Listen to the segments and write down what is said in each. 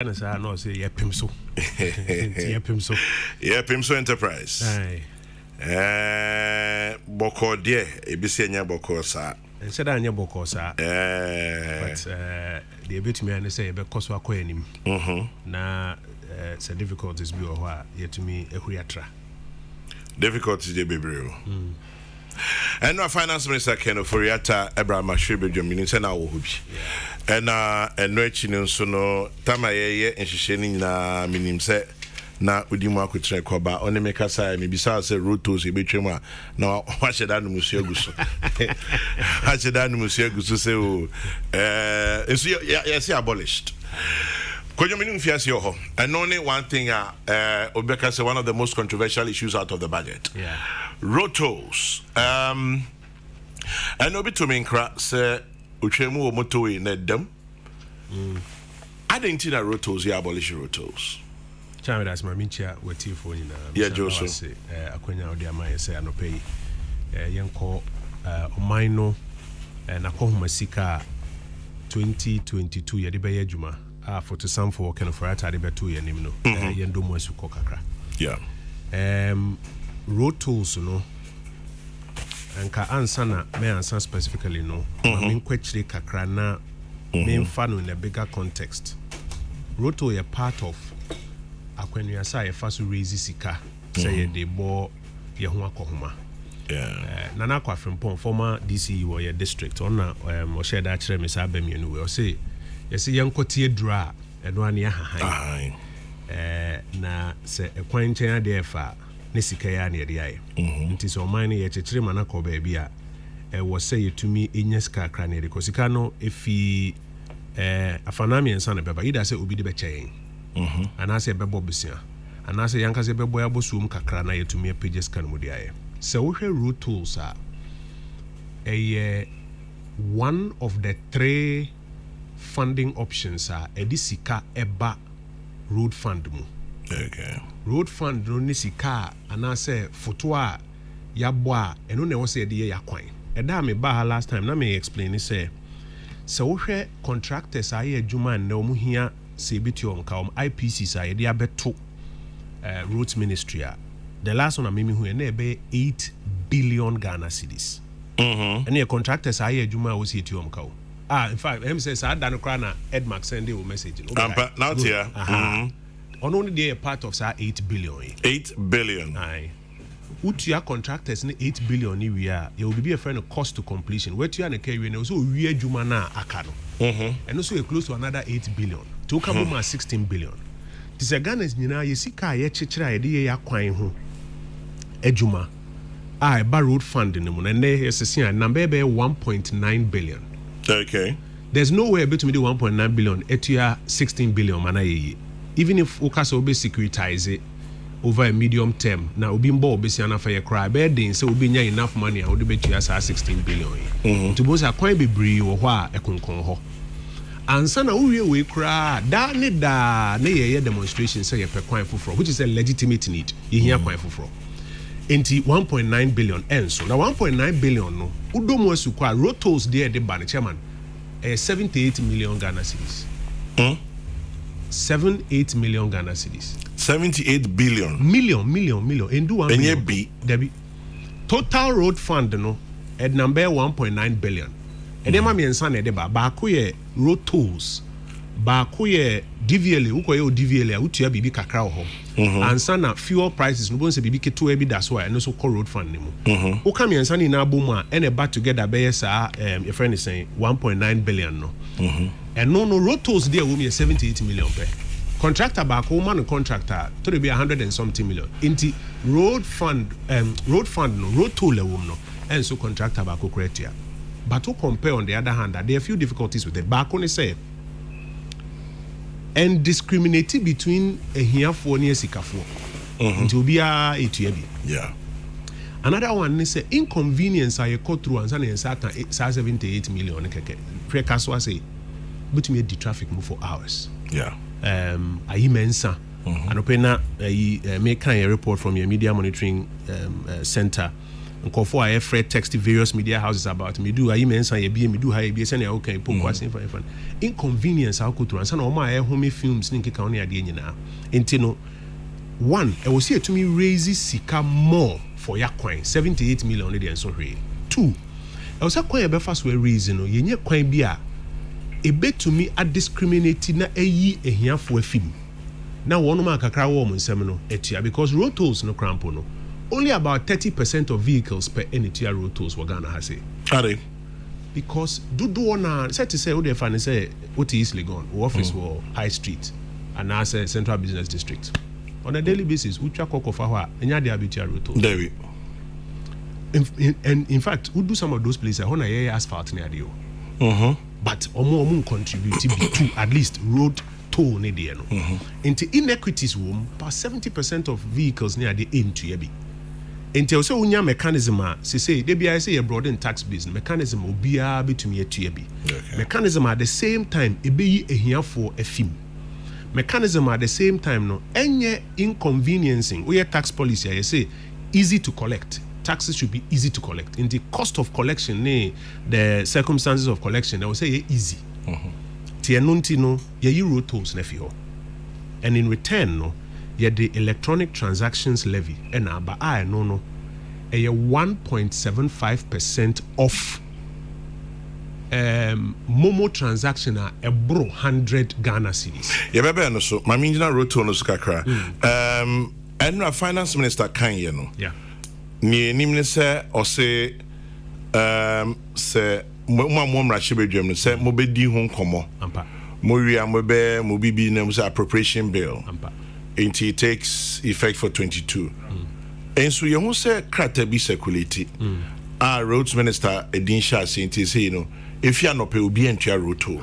And I know say Yepimso. Yepimso. Yepimso Enterprise. Aye. Boko de ebisenya boko sa. Said anya boko sa. But the bit me and say be koso akoyanim. Na say difficulties bi o ho yet to me ehuriatra. Difficulties dey bebree. And our finance minister Ken Oforiatta Abraham Ashebe Jomini say na wo hobi. And no echi nso no tamaye nhihye na minim se na odimu akotre koba oni meka sai me bisa se rotos e betwem a na wa sheda no musu aguso ha sheda no musu aguso se o so yes abolished Kojo minim fiase ho and only one thing Obeka say one of the most controversial issues out of the budget rotos and obi to me Nkrumah say Uchemu o moto we na dem. I didn't think that rotos ya abolish rotos. Chame that's my mincha weti for you na. Yeah, Joso. Akwenya odi amaye say anope yenko omaino na kohuma sika 2022 ye de be adwuma for to some for kind of right ade beto ye nim no yendo mo asu kokakra. Yeah. Rotos no Anka answer na me answer specifically no. Min kwechire kakra na me mfa no in a bigger context. Roto ye part of akwenua sa ye fa so raise sika say ye de bo ye ho akohoma. Yeah. Nana Kwafrimpong former DCE wo ye district on na o share that kire me sa ba mienu we o say ye say yenkotie dura eno ane hahan. Na se ekwan chen ade fa ne sika ya na yede aye nti so man ye chechire mana ko ba bia wo say yetumi enya sika kra na yede ko sika no efi afanami ensa na beba ida say obi de be chen ana say bebo bisia ana say yanka say bebo ya bosuum kakra na yetumi page sika no de aye so wo hwe root tools one of the three funding options edisika eba road fund mu. Okay. Road fund no ni sika ana say photo a yabo a eno na wo say de ya kwan e da me ba last time na me explain ni say so wo hwe contractors aye adwuma na omu hia say bitiom ka IPCs aye de abeto roads ministry the last one me hu na be 8 billion Ghana cedis and the contractors aye adwuma wo say tiom ka in fact him say sa da no kra na Edmark send a message now here only they are part of 8 billion. 8 billion. Aye. Utia contractors ni 8 billion ni we are. You will be a friend of cost to completion. Where you are na carry na so we adwuma na akano. And also you close to another 8 billion. To come over 16 billion. This a Ghana's nyina ye sika ye chichira ye de ya kwan ho. Adwuma. Ba road fund ni mu na ye sese number be 1.9 billion. Okay. There's no way between the 1.9 billion etia 16 billion mana ye. Even if Okasa will be securitize it over a medium term, now we'll be more obviously for your cry bedding, so we'll be enough money. I would bet you as 16 billion. To both a quite be bree or wha a concon. And son, we cry, da ne demonstration say a per coin for which is a legitimate need. You hear coin for into 1.9 billion and so now 1.9 billion no. Udo mo sukwa rotos there the ban chairman 78 million Ghana cedis. 7-8 million Ghana cedis. 78 billion. Million. And do one. And yet be total road fund no at number 1.9 billion. And then mami ensan edeba. Baako ye road tolls. Baako ye DVLA. Uko ye DVLA. Utuya bibi kakra ho. Ansan na fuel prices. Nubo nse bibi ketu ebi that's why. And so call road fund ni mo. Uka mi ensan ina abuma. Ene back together be sa your friend is saying 1.9 billion no. And no road tolls there will be 78 million per. Contractor back woman contractor to be 100 and something million. Into road fund no road toll no and so contractor back criteria. But to compare on the other hand that there are a few difficulties with it. Back on the say and discriminating between a here for near sikafo. Into be yeah. Another one is inconvenience I go through and say 78 million keke. Precaswa say but me the traffic move for hours. Yeah. Ayi mensa. And opena me kan a report from your media monitoring center nkofo I fred text various media houses about me do I mensa ye be me do high be send ya okay po kwase fan inconvenience how could answer no ma home films ni nkeka oni ade nyina enti no one I will see to me raise sika more for ya kwan 78 million dey so hwe two I was kwan e be fast we raise no ye nye kwan bi a ebe to me a discriminate na eyi ehiafo afim na one man kakra wo mo nsem no etua because road tolls no crampo no only about 30% of vehicles per NTA road tolls were Ghana has say. Are they? Because do na say to say what they find say what is easily gone office or high street and now say central business district on a daily basis ucha kokofa ho enya dey abitua road tolls. There in fact we do some of those places on a asphalt near there. But omo contribute to at least road toll ne there no. Into inequities about 70% of vehicles near the into yebi. Until so unya mechanism say they be I say a broad in tax business mechanism will be between to be mechanism at the same time it be a here for a film mechanism at the same time no any inconveniencing we tax policy I say easy to collect taxes should be easy to collect in the cost of collection the circumstances of collection I will say easy tienunti no ye road tolls nefio and in return no yet the electronic transactions levy and aba no a 1.75% off momo transaction a bro 100 Ghana cedis. Yeah, bebe no so. My mean road to no so kakra. And finance minister kan ye no. Yeah. Ni nimne se o se se mo mra shebedwam no se mo bedi ho nkomo. Ampa. Mo wi amobe mo bibi na mo se appropriation bill. Ampa. And it takes effect for 22. And so you say crata be circulated. Our roads minister Edin Shah saying say, you know, if you are not pay will be into road toll.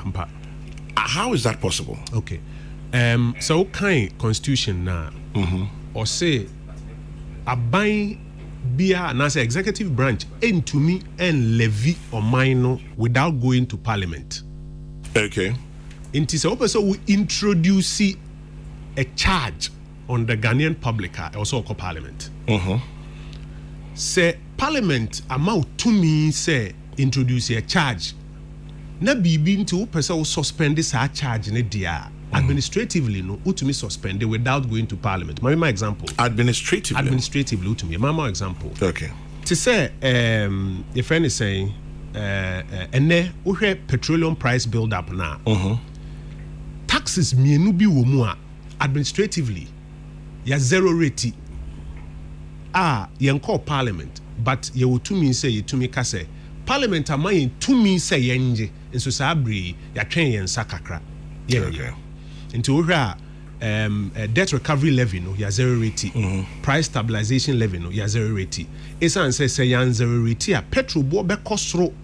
How is that possible? Okay. So kind constitution now or say a buying beer and as executive branch into me and levy or minor without going to parliament. Okay. Into so we introduce a charge on the Ghanaian public also called parliament. Say parliament amount to me say introduce a charge. Na bibi into person suspend this charge in dia administratively no utumi suspend without going to parliament. My example. Administratively utumi. My example. Okay. To say your friend is saying ene we petroleum price build up now. Taxes mienu bi wo mu a administratively ya zero rate yen call parliament but ye wo tumi say ye tumi ka say parliament am yen tumi say yenje nso sa abre ya twen yen sakakra okay. Into we debt recovery levy no ya zero rate price stabilization levy no ya zero rate esan say yan zero rate a petrol bo be kosoro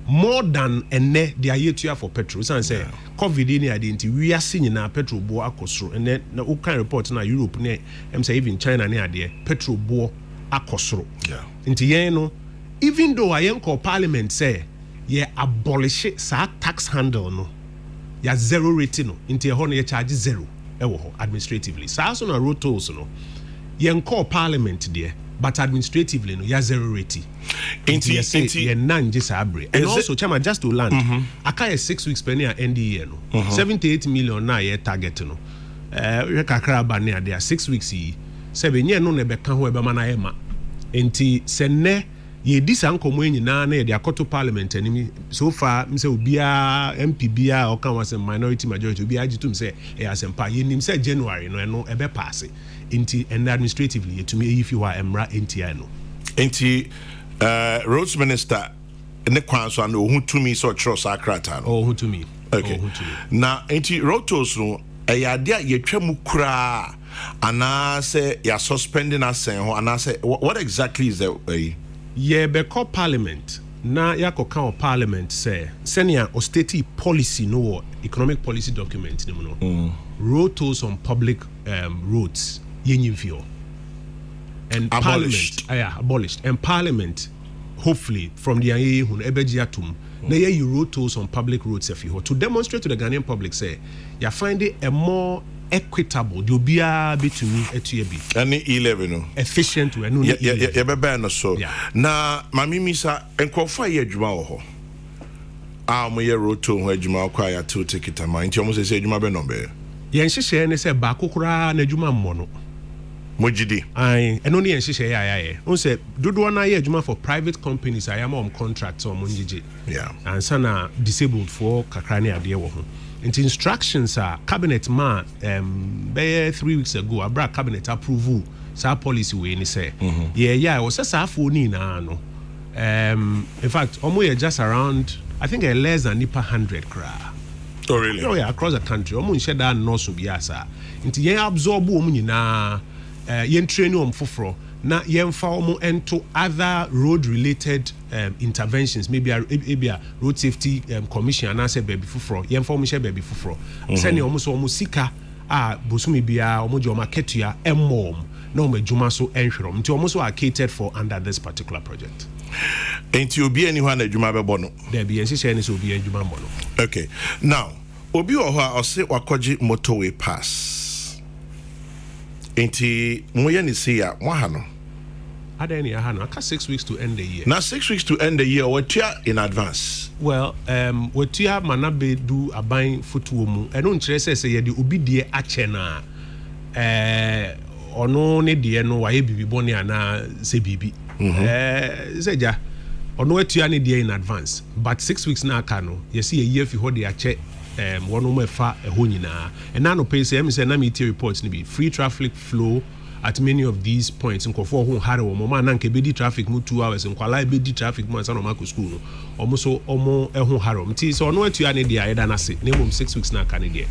more than ene the ayetua for petrol san say covid ni identity we are seeing na petrol bo akosoro ene na we can report na Europe ne say even China ne ade petrol bo akosoro nti yen no even though ayen call parliament say ye abolish sa tax handle no ya zero rate no nti ho no ye charge zero ewo ho administratively sa so na road tolls no yen call parliament there but administratively no ya zero rate inti ye nanje sabre and also chama just to land aka 6 weeks penny end year no 78 million na ye target no we kakra ba ne ade 6 weeks yi se be nye no ne be ka ho e be ma na ye ma inti se ne ye disa nkomo nyina na ye de akoto parliament animi so far mse obia MP bia o kan was minority majority obia agitum se e asempa ye nim se January no e be pass inti and administratively ye to me if you are emra NTI no inti roads minister ne kwan so na ohun to me so trust akrata no ohun to me okay na inti road tolls no e ya de ye twam kura ana say ya suspending asen ho ana say what exactly is the ye be call parliament na yakoka o parliament say senior or state policy no economic policy document no road tolls on public roads yenyimfio and abolished. Abolished and parliament hopefully from the hun ebeji atum na ye road tolls on public roads to demonstrate to the Ghanaian public say you find it a more equitable. The obia between etuyebi. Any 11 efficient we no. Yeah, be so. Na mami misa enkofo ye adwuma wo ho. Mo ye roto ho adwuma kwa ya to ticket am. Nti omo se adwuma be no be. Ye nhihye ne se ba kokora na adwuma mmo no. Mojidi. Ai eno ne nhihye ya. On say dodo na ye adwuma for private companies I am on contracts or monjiji. Yeah. And sana disabled for kakra ne ade wo ho. Into instructions are cabinet man 3 weeks ago abra cabinet approval sa policy we ni say yeah was say afo ni na no in fact almost just around I think less than 100 kra. Oh really? Oh yeah, across the country almost share that no so biasa into yen absorb omo nyina yen train om foforo na yen fa omo into other road related interventions, maybe a road safety commission and I say baby fufro yen fa omo share baby fufro send omo so omo sika bosumi bia omo je omo ketua emmom na omo adwuma so enhwero nti omo so are catered for under this particular project. Enti obi ani ho na adwuma be bono there be enhye ne so obi adwuma bono. Okay, now obi wo ho a ose wakoji motorway pass enti moye ni see ya mo ha no Adeni ahano aka 6 weeks to end the year. Now 6 weeks to end the year, what you in advance? Well, what you have manabe do aban footwo mu. Eno nkyere say ye de obi de ache na ono ne de no waye bibi boni ana se bibi. Seja ono atua ne de in advance. But 6 weeks na aka no, ye see a year fi ho de ache one mo fa ho nyina. And na no pay say me say na me reports ni be free traffic flow at many of these points in Kofo who had a moment and bedi traffic mu 2 hours and kwala bedi traffic mu san o school no almost so omo ehun harom ti so no atua ne dia eda na se na 6 weeks na ka ne dia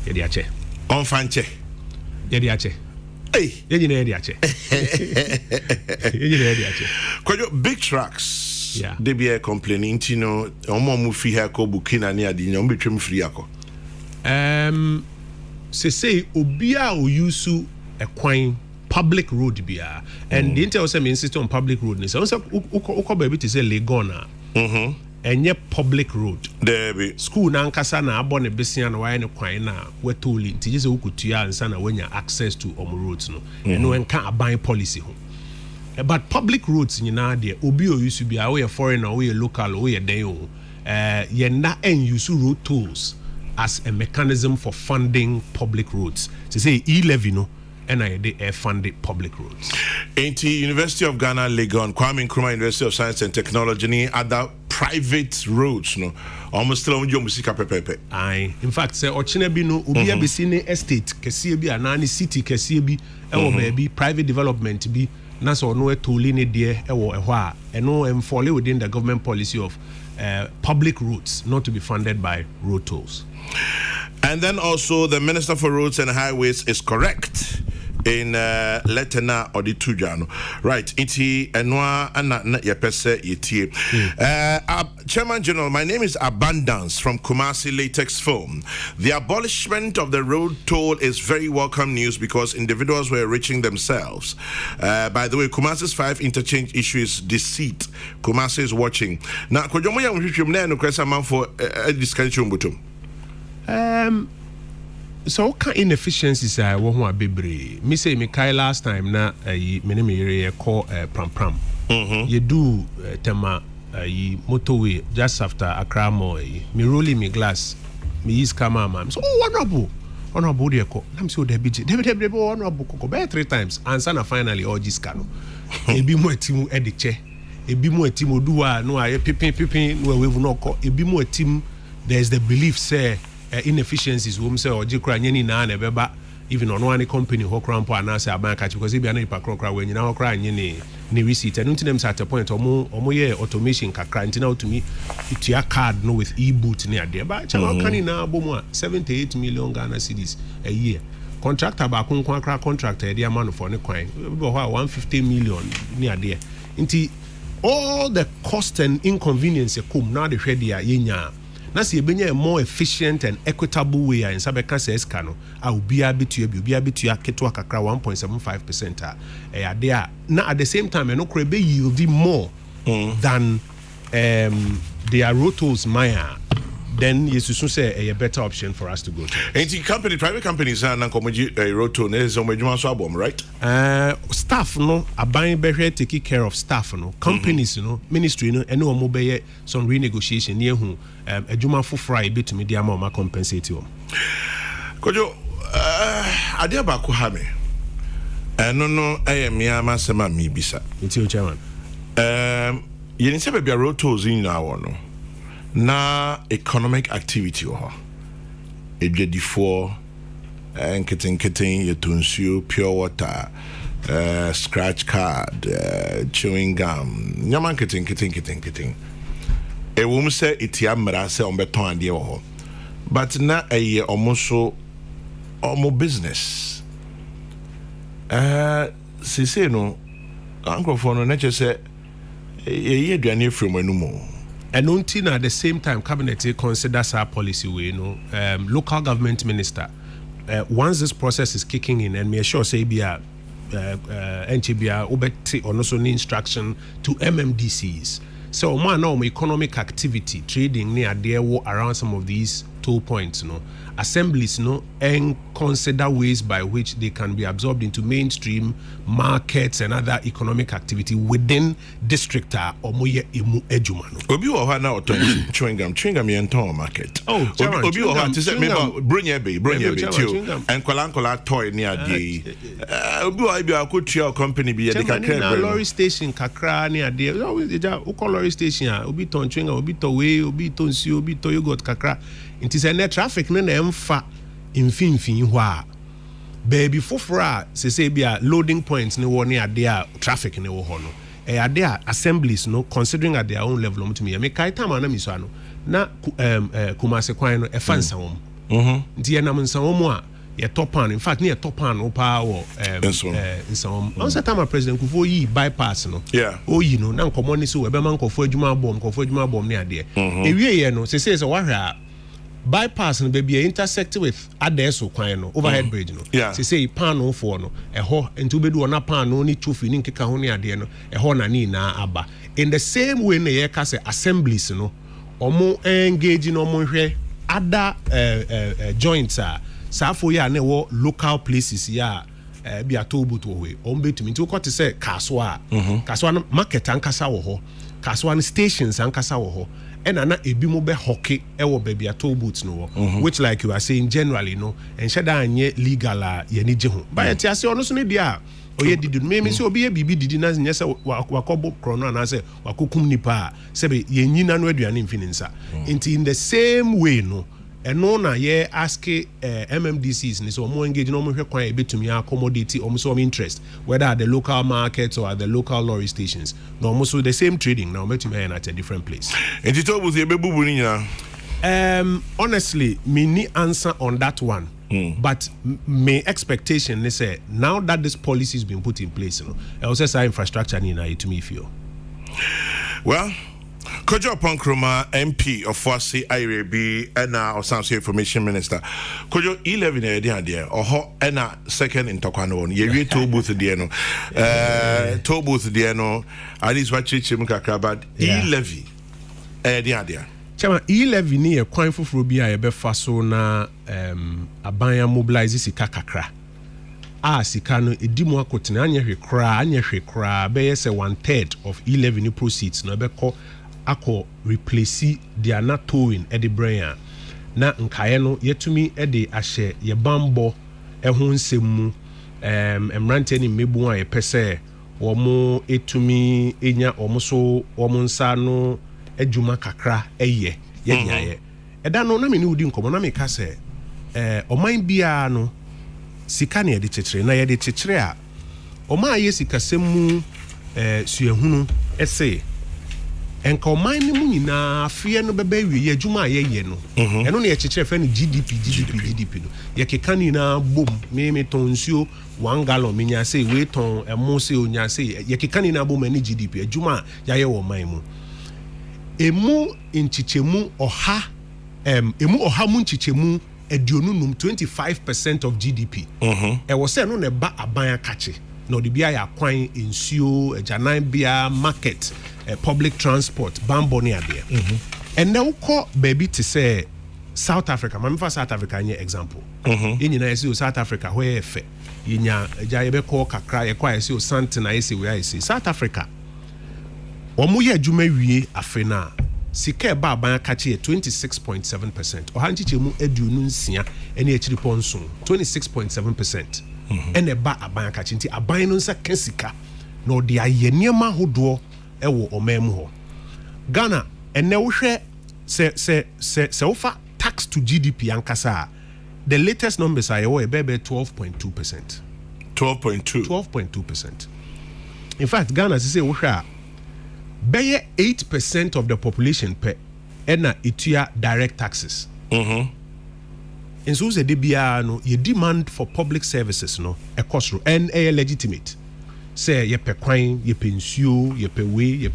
ye dia che on fanche ye dia che hey ye nyina ye dia che ye nyina ye dia che Kojo big trucks yeah they be complaining you know omo mu fi ha ko Burkina ne adi nyom betwem free akọ say obia o use a kwan public road bia and the intel say me insist on public road ni say uko baby to say Legona enye public road there be school na nkasa na abo ne besia na waye ne kwan na wetoli nti say ukutua ansa na wanya access to roads no eno enka aban policy ho but public roads nyina de obi o use bia we foreigner we local we den o ye na use road tolls as a mechanism for funding public roads to say e-levy no and I funded public roads. University of Ghana, Legon, Nkrumah University of Science and Technology, ni other private roads, no, almost still on your music pepe. Aye, in fact, say Ochinebi no, ubi abisine estate, kesibi anani city kesibi, ewo baby private development bi, naso no etoli ne die ewo ehwa, eno fall within the government policy of public roads not to be funded by road tolls. And then also the Minister for Roads and Highways is correct in letena or the tujano right iti enwa ana ye pese yetie Chairman General, my name is Abundance from Kumasi Latex Foam. The abolishment of the road toll is very welcome news because individuals were reaching themselves. By the way, Kumasi's 5 interchange issue is deceit. Kumasi is watching now. Kojo mo ya nhwehwem na no kwesa man for discussion butum. So what kind inefficiencies I want to be me say me kai last time na me name area call pram you do tema motorway just after Accra Mall me rolling me glass me use camera man so honorable there ko I'm so there be honorable ko be 3 times answer na finally all this cano ebi mo atimu ediche ebi mo atimu duwa no aye pipin no we no ko ebi mo atimu there's the belief say inefficiencies wo say oji kra nyani na na beba even on one company ho krampo anase abanka because e bia na ipa kra we nyina ho kra nyani ni receipt and until them at a point omo ye automation kakra ntina otumi itua card no with e-boot ne ade ba cha kan na abomu 78 million Ghana cedis a year contractor ba kun kra contractor e dia man for ne kwan be ho 150 million ne ade nti all the cost and inconvenience come now the hwe dia yenya na se ebenya a more efficient and equitable way in sabeka se escano a obia betua keto kakra 1.75% there na at the same time no kre be yielding more than their road tolls maya then yes, soon say a better option for us to go to. Private companies are not road to right? Staff no, a buying better taking care of staff no, companies no, ministry no, and no mobile some renegotiation near whom a juma for Friday bit to me the amount compensate you. Kojo, adia baku hame. No, I am Yama Sama mi bisa. It's your chairman. You didn't say baby road tolls in our no. Na economic activity or a before and kitting yetunsio pure water scratch card chewing gum yaman kitting a woman say itiamra say on beton and dear but na a year almost business say no uncle for no nature say a year do from no more. And until at the same time, cabinet considers our policy way, local government minister. Once this process is kicking in, and me sure say be a NCBA obeti or also instruction to MMDCs. So man, now economic activity, trading near there around some of these toll points, assemblies, and consider ways by which they can be absorbed into mainstream markets and other economic activity within district or moye emu ejumano. Obi wa ha na oton chewing gum yenton market. Oh, Obi wa ha to say me bronye tio and kola toy near the Obi wa bi akotua company bi de kakra na lorry station kakra near there. Always o call lorry station obi ton chewing obi to we obi ton si obi to yogurt kakra. It is a net traffic no na emfa infin ho a baby fofora say be a loading points ne wo ne ade a traffic ne wo ho no e ade a assemblies no considering at their own level to me kai time na mi so ano na kumase kwan no e fa nsanwom nti ye nam nsanwom a ye topan in fact ne ye topan no pa wo nsanwom on time president kufo yi bypass no o yi no na nkomo ni so we be man kofo adwuma bom ne ade e wie ye no say wa hwa bypass no baby intersect with adeso kwan no overhead bridge no say pan no for no eho enti obedu ona pan no ni chofi ni nkeka ho ne ade no eho na ni na aba in the same way na ye ka say assemblies no omo engage no omo hwe other joints safo ya na wo local places ya bi atobu to we omo betumi nti ko te say kaswa no market ankasa wo ho kaswa no stations ankasa wo ho and ana ebi mo be hockey ewo baby at toll booths no which like you are saying generally and shada anye legal ye ni je ho but yet ase ono so ne dia oye didi me say obi ye bibi didi na nya say wakobo krono na say wakokum nipa say be ye nyina no aduane mfini nsa in the same way eno na ye ask MMDCs ni so mo engage no mo hwe kwan e betumi accommodate o mo so interest whether at the local markets or at the local lorry stations no mo so the same trading now betumi at a different place enti to bu ye bebubu ni nyina honestly me ni answer on that one but my expectation is say now that this policy has been put in place I also say infrastructure ni na to me feel well Kojo Nkrumah MP of Ofoase-Ayirebi and Osanso Information Minister. Kojo 11 idea or and second in Tokwano. Ye toll booth no. Toll booth no. At least what chim kakra but e-levy idea. Chama e-levy ni e kwan foforo bi a ye be fa so na abanya mobilize sika kakra. Sika no edimu akotena anya hwe kra be say 1/3 of e-levy ni proceeds no be ko ako replace their not towing edi brain na nkaye no yetumi edi ahye ye bambo ehun nsemu emrante ni mebu a ye pese womo etumi enya omo nsa no adwuma kakra eye ye nyaye eda no na me ni udi nkomo na me ka se oman bia no sika na ye de chechire na ye de chechire a oma ye sika semu suehunu ese enka oman ni mu nyina afie no beba wie ye adwuma ye no eno na ye chechire fe no GDP no ye keka ni na bom me ton nsuo 1 gallon menya say we ton emo say onya say ye keka ni na bom ani GDP adwuma ya ye wo man mu emu nchichemu oha mu nchichemu edionunum 25% of GDP e wo say no na ba aban akache no de bia ya kwan nsuo ejanan bia market public transport bambo ne ade And now call baby to say South Africa. My for South Africa any example. In United South Africa where fe inya jayebe call kakra ye kwa yesi o sante na yesi we yesi South Africa. Omo ye adwuma wie afena sika ba aban kache 26.7%. Ohanchiche mu aduonu nsia ene echiri ponso 26.7%. Ene ba aban kache nti aban no nsa kasika na odi aye niema hodo ewo omam ho. Ghana ene wo hwe se ofa tax to GDP ankasa. The latest numbers are 12.2%. 12.2%. In fact, Ghana say we share 8% of the population per ena itua direct taxes. And so the DBA no ye demand for public services no e cost and a legitimate. Say ye pe kwan, ye pe nsuo, ye pe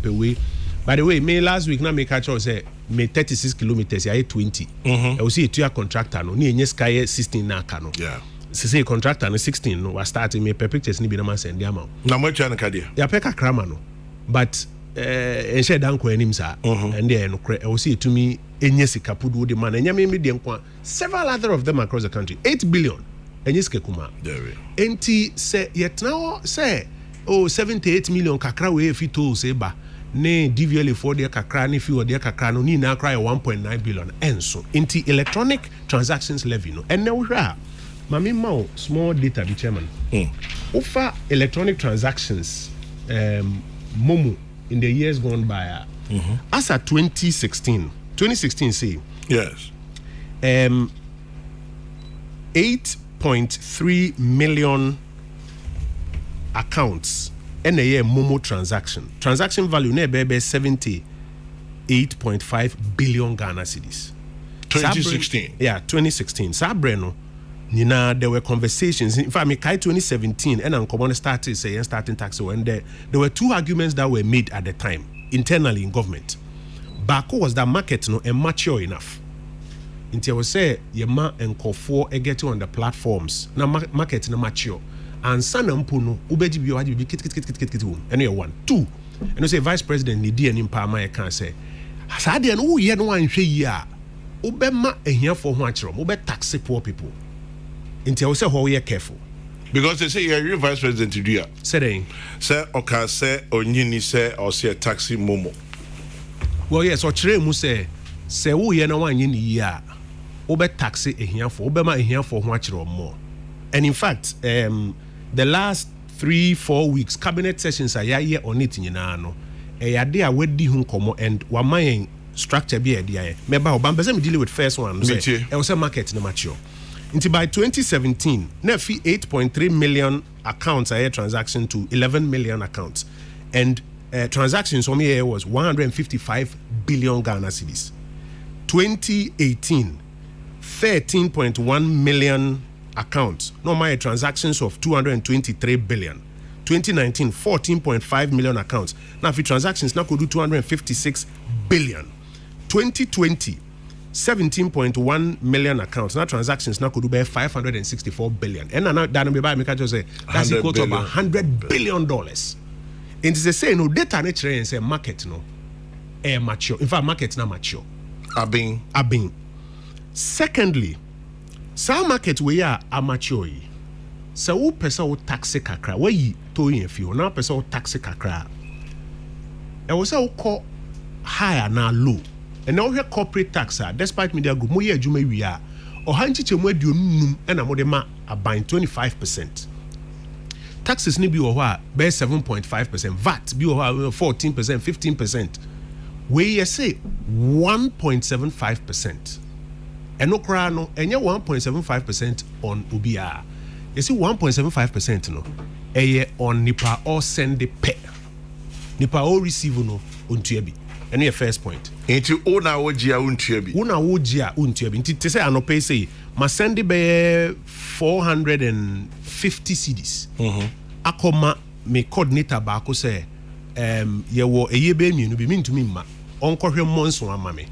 we. By the way, me last week na me catch say me 36 kilometers ya 20. I will see a contractor no ni enye sky 16 na aka no. Yeah. Say contractor no 16 no was starting me per pictures ni bi na man send am. Na mo twa na kadia. Ya pe kakra ma no. But en share dan ko anim sa and there no I will see to me enye sika pudu de man enye me de nkwa several other of them across the country 8 billion enye sika kuma. There. Enti say yet now say 78 million kakra we fi to say ba ne DVL for the kakra ne fi the kakra no ni na cry 1.9 billion enso into electronic transactions levy no and now mami ma small data the chairman offer electronic transactions momo in the years gone by as at 2016 say yes 8.3 million accounts and a year momo transaction value na be 78.5 billion Ghana cedis 2016 2016 sabreno nina there were conversations in fact me kai 2017 and uncommon started saying starting tax when there were two arguments that were made at the time internally in government. Bako was that market no immature enough until we say yema enkofo e get on the platforms na market no mature and sana mpo no ubeji bi waji bi kit eno ye one two and you say vice president ni di ani mpa ma ye kan say sa de no ye no anhwe yi a ubema ehiafo ho akere mo be tax poor people until we say how we careful because they say you're vice president to do ya saying say oka say onyini say or say taxi momo well yes o kire mu say wo ye na wanye ni yi a ube tax ehiafo ubema ehiafo ho akere mo. And in fact the last 3-4 weeks cabinet sessions are here on it nyina no e yade a wedi hu komo and wamayen structure bi e dia me ba obamba say me deal with first one say e was a market na mature until by 2017 na fi 8.3 million accounts are transaction to 11 million accounts and transactions on here was 155 billion Ghana cedis. 2018 13.1 million accounts no my transactions of 223 billion. 2019 14.5 million accounts now for transactions now could do 256 billion. 2020 17.1 million accounts now transactions now could do by 564 billion and now that be by me just say that's equal to about $100 billion. And it's the same no data nature and say market no mature in fact market not mature abin secondly some market we are amateur yi so wo pesa wo tax kakra we yi to yin fi na pesa wo tax kakra e wo say wo call higher na low and now here corporate tax despite media group mo ye adwuma wi a ohanchiche mo aduonum e na mo de ma aban 25%. Taxes ni bi wo ho a be 7.5%, VAT bi wo ho a 14%, 15%. We ye say 1.75%. Eno kra no enye 1.75% on ubia. You see 1.75% no eye on nipa or send the pay. Nipa or receive no ontuabi. Eno your first point. Enti una wojia untuabi. Una wojia untuabi. Nti te say anope say ma send be 450 cedis. Akoma me coordinator ba ko say ye wo eye be mienu bi mintumi ma. Onkohwe monso ama me.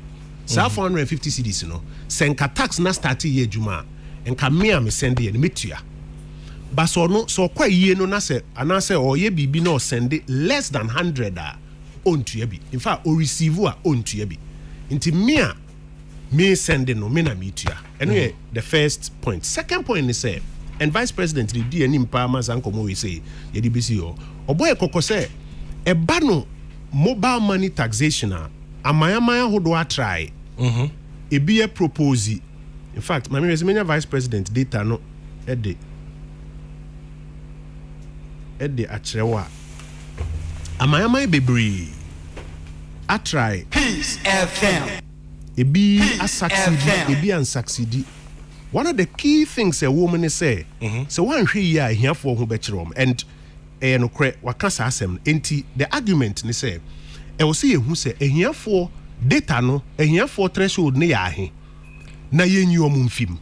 Sa 450 cedis no senka tax na start ye adwuma enka me me send ye metua baso no so kwa yie no na se anase o ye bibi no send less than 100 ontua bi in fact o receive a ontua bi Inti me sending no me na meetia. Anyway, the first point. Second point is say, and Vice President the D any Mpama Zankomo we say yedi BCO. Oboy koko say e ba no mobile money taxation amaya ho do try. E be a propose. In fact, my many Vice President data no ede atrewa amaya bebre a try Peace FM ebi a succeed ebi an succeed. One of the key things a woman is say so one hwe here for ho bechirom and no kre wakasa asem enti the argument ni say e wo say ehu say ehia for data no ehia for threshold ne ya ahe na yenyi omumfim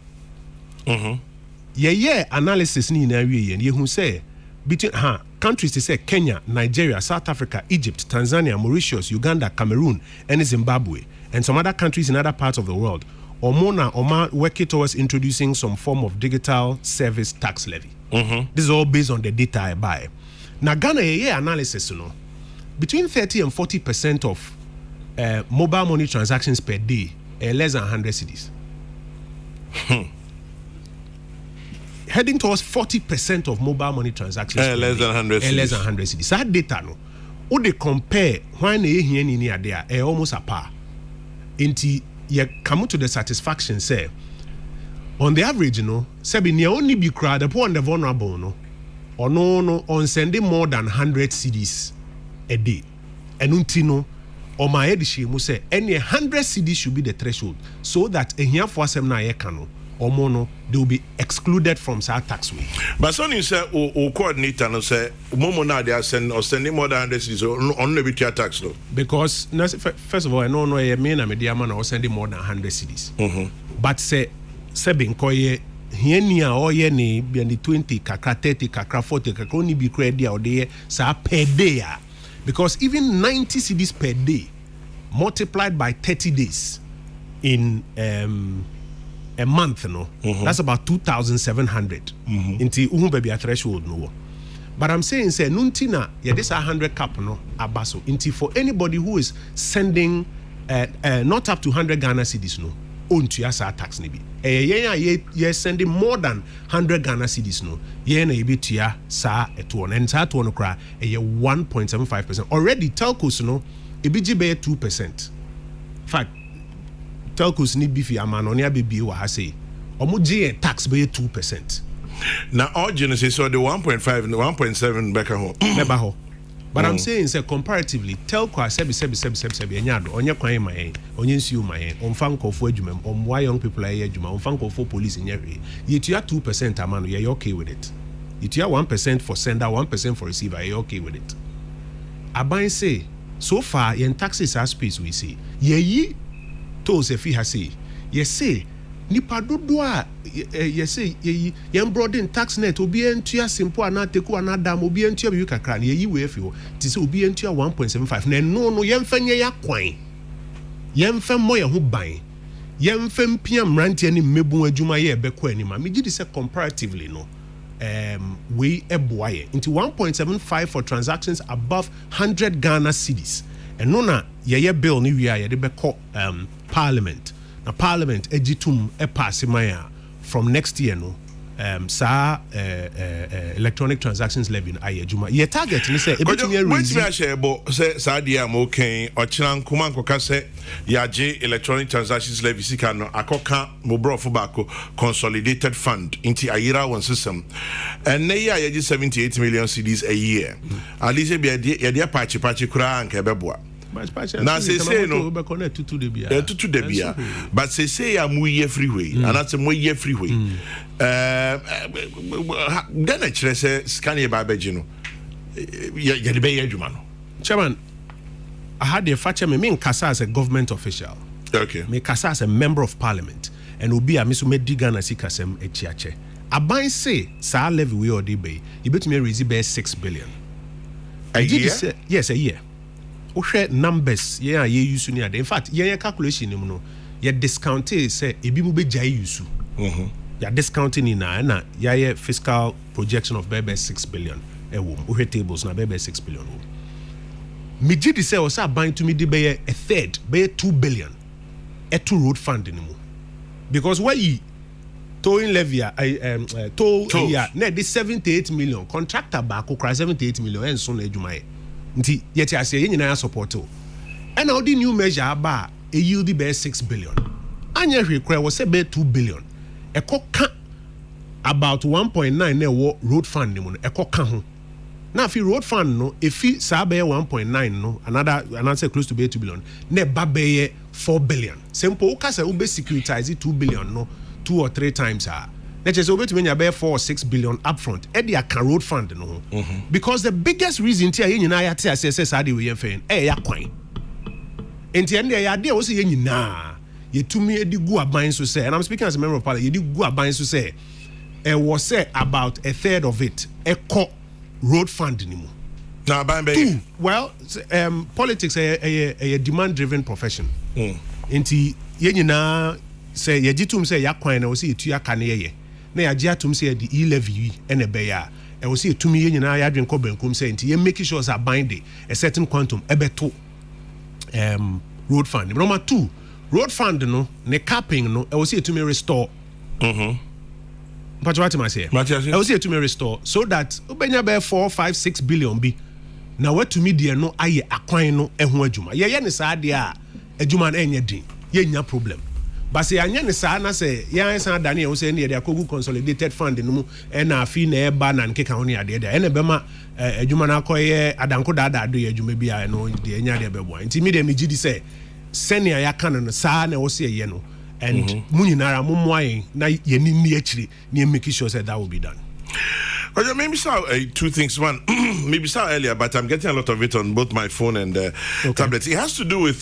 ye analysis ni na wie ye hu say between countries they say Kenya, Nigeria, South Africa, Egypt, Tanzania, Mauritius, Uganda, Cameroon, and Zimbabwe, and some other countries in other parts of the world. Oma working towards introducing some form of digital service tax levy. This is all based on the data I buy. Now Ghana analysis, between 30 and 40% of mobile money transactions per day are less than 100 cedis. Heading towards 40% of mobile money transactions less than 100 cedis. Less than 100 cedis. That data when they compare when they hear any there almost a par. Inti you come to the satisfaction say on the average sebi ne only be crowd the poor and the vulnerable or no on sending more than 100 cedis a day. And untino or my edition say any 100 cedis should be the threshold so that a here for some na yekano or mono they will be excluded from our taxway. But some say o coordinator no say momo na they are sending more than 100 cedis on the bit tax law. Because first of all I know a main and media man or sending more than 100 cedis. But say binkoye hienia or ye be 20 kakra 30 kakra 40 kakra only be credit or there sa per day. Because even 90 cedis per day multiplied by 30 days in a month, that's about 2,700 into baby a threshold no. But I'm saying say nuntina this 100 cap no abaso into for anybody who is sending not up to 100 Ghana cedis no own to your tax nibi. You're sending more than 100 Ghana cedis no ye na ibi to ya sa etuon and sa to no kra 1.75%. Already telcos no ibiji be 2%. In fact telcos ni bifi amano ni abebi wa ha say omo je tax be 2%. Now all genesis so the 1.5 and 1.7 back home. Never ho. But I'm saying say comparatively telco sebi enyado onye kwan ma yen onye nsiu ma yen onfa nkofo adwuma on why young people are adwuma onfa nkofo police nyehwe yetua 2% amano you okay with it. Yetua 1% for sender 1% for receiver you okay with it. Aban say so far yen taxes are space we see yeyi to se fi ha say yes say nipa dodo a say yen broaden tax net obi entua simple anateku anadam obi entua bi kakra na yeyi we fi ho ti say obi entua 1.75 na no yen fanye ya kwan yen fam mo ye ho ban yen fam pia mrantie ni mebu adwuma ye ebekọ anima me gidi say comparatively no we eboaye into 1.75 for transactions above 100 Ghana cedis and no na ye bill ni wi a ye de bekọ parliament. Now Parliament ejitum pasimaya from next year no electronic transactions levy ayejuma ye target ni say ebetumi raise me share bo say sadia mo ken ochina Nkrumah nkoka say yaje electronic transactions levy sika no akoka mo brofo bako consolidated fund into ayira one system and na ya yaje 78 million cedis a year at least be ye dey patch kura anka beboa. Now say no, tutu debia, but say am we freeway, and that's a way freeway. Then I say scanning by Begino. Chairman, I had the fact me Kasa as a government official. Okay. Me Kasa as a member of parliament, and Obi a Misume Digana Sikasem Echiache. Aban say sa levy we or debay, you bet me receive 6 billion. A year? Yes, a year. Share numbers ye use near. In fact ye calculation no ye discount say ebi mu be jai use ya discounting in na ye fiscal projection of maybe 6 billion we tables na maybe 6 billion me gidi say o say ban to me de be a third be 2 billion to road fund anymore. Because why you towing levy toll here na this 78 million contractor back cry 78 million and so na adwuma nti yet I say nyina support o and now the new measure ba a yield be 6 billion anya hwe kra was say be 2 billion e ka about 1.9 na road fund ni mo e ka ho na fi road fund no if sa be 1.9 no another close to be 2 billion na ba be 4 billion simple ka say we be securitize 2 billion no 2 or 3 times let's say obet menya be 4 or 6 billion upfront e dey can road fund no because the biggest reason tia ye nyina ya tia say say dey we yen ya kwan enti ende ya dey wo say ye nyina ye tumi edi gu aban so say and I'm speaking as a member of parliament ye di gu aban so say e was say about a third of it e co road fund ni mu na aban be two well politics a demand driven profession enti ye nyina say ye gitum say ya kwan na wo say etu aka na ye na ya gi atum say the e-levy and e be ya e wo say etumi ye nyina ya dwen ko bankum say enti ye make sure say bind a certain quantum e beto road fund. Number 2 road fund no ne capping no e wo say etumi restore but what am I say e wo say etumi restore so that obenya be 4 5 6 billion bi na what me there no aye akwan no e ho adwuma ye ne saa de a adwuma na enye din ye nya problem. But say anya ne saa na say yan san dane e wo say ne dey akogu consolidated fund no mu e na afi na e ba na nkeka ho ne ade dey e na be ma adwuma na akoye adanko dada do ye adwuma bi a no dey anya dey be bo nti me dey me gidi say senior ya kan no saa na wo say ye no and munyinara momoayen na ye ni akire na make sure say that will be done. Kojo, maybe saw 2 things. One, maybe saw earlier, but I'm getting a lot of it on both my phone and tablets. It has to do with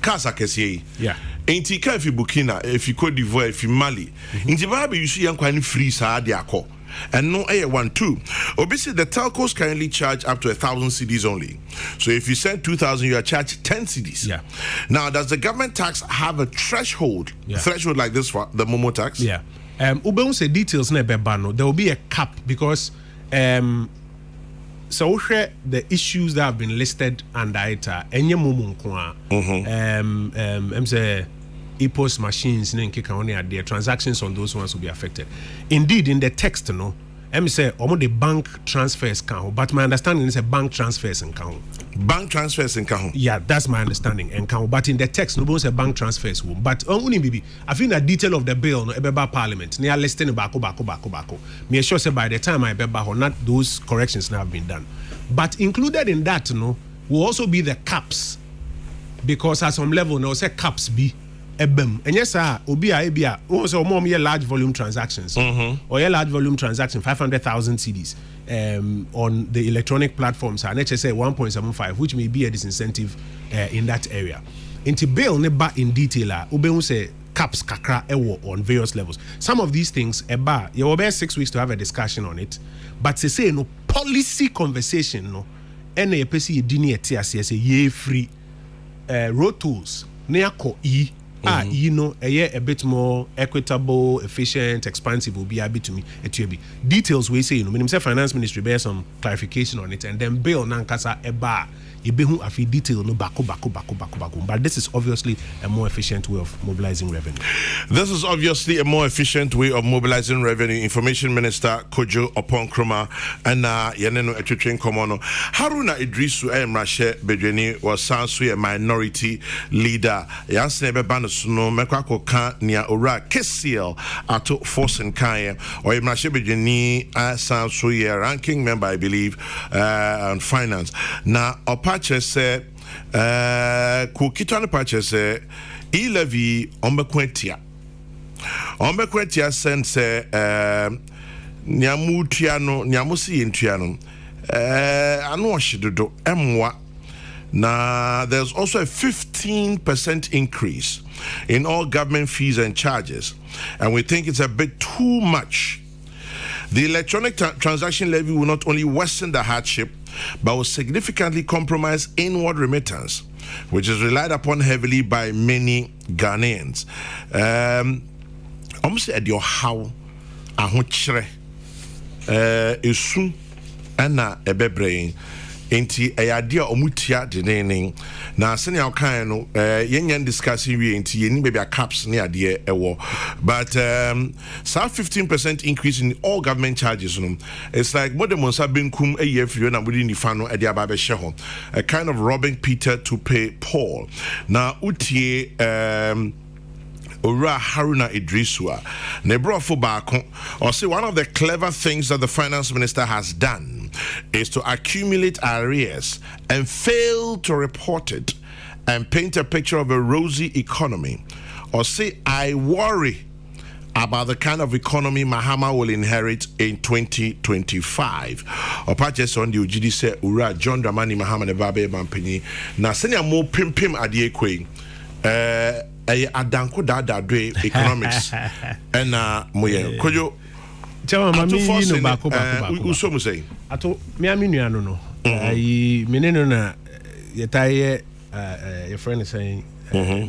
Casa Kessie. Yeah. Ain't he if you Burkina, if you Cote d'Ivoire, if you Mali. In Zimbabwe, you see young quite free Saadiako. And no A1 2. Obviously, the telcos currently charge up to 1,000 CDs only. So if you send 2,000, you are charged 10 CDs. Yeah. Now, does the government tax have a threshold? Yeah. Threshold like this for the Momo tax? Yeah. Ube say details na bebano. There will be a cap because so the issues that have been listed under it enye Momo nko say EPOS machines their transactions on those ones will be affected. Indeed, in the text, no, say almost the bank transfers count, but my understanding is a bank transfers and count. Bank transfers and count. Yeah, that's my understanding and count. But in the text, no say bank transfers. But only maybe I think the detail of the bill no about Parliament. Near listing bako. Me sure say by the time I beba not those corrections now have been done. But included in that, no, will also be the caps, because at some level, no say caps be. And yes, sir, Obia, also more large volume transactions, or a large volume transaction, 500,000 CDs on the electronic platforms, and HSA 1.75, which may be a disincentive in that area. Into bill neba in detail, Ube say caps kakra ewo on various levels. Some of these things, you will bear 6 weeks to have a discussion on it, but to say no policy conversation, no, any PC dini say ye free road tools, neako you know, a bit more equitable, efficient, expansive will be a bit to me. Details we say, you know, finance ministry bear some clarification on it, and then bill nankasa eba yebehu afi detail no bako. But this is obviously a more efficient way of mobilizing revenue. This is obviously a more efficient way of mobilizing revenue. Information Minister Kojo Oppong Nkrumah and Yaneno Etwetwen Komono. Haruna Idrisu Emrashe Bedweni was sansu a minority leader. Yansne bebano suno mekwako kan nia ora kesiel ato force and kaya or Emrashe Bedweni sansu a ranking member, I believe, on finance. Na Oppong Kukitano purchase e-levy ombekwentia sense nyamusi intiano anuashidodo emwa. Now there's also a 15% increase in all government fees and charges, and we think it's a bit too much. The electronic transaction levy will not only worsen the hardship, but will significantly compromise inward remittance, which is relied upon heavily by many Ghanaians. Almost at your how ahochre isu ana ebebrain enti idea omutia denene na senior kind no yenyan discussing we enti yeni baby caps ne ade ewo but some 15% increase in all government charges no it's like modern monsa benkum efiri na bodi nifa no ade aba be hye ho a kind of robbing Peter to pay Paul na utie Ora Haruna Idrisua Nebrofo Bako or say one of the clever things that the finance minister has done is to accumulate arrears and fail to report it and paint a picture of a rosy economy or say I worry about the kind of economy Mahama will inherit in 2025. Opaches on the UGD say Ura John Dramani Mahama Nebabe Mampini na senya mo pim adie kwe adanko dada dwe economics and moye Kojo chama mami no bako uso mo say ato me aminu anu no meneno na yetaye your friend is saying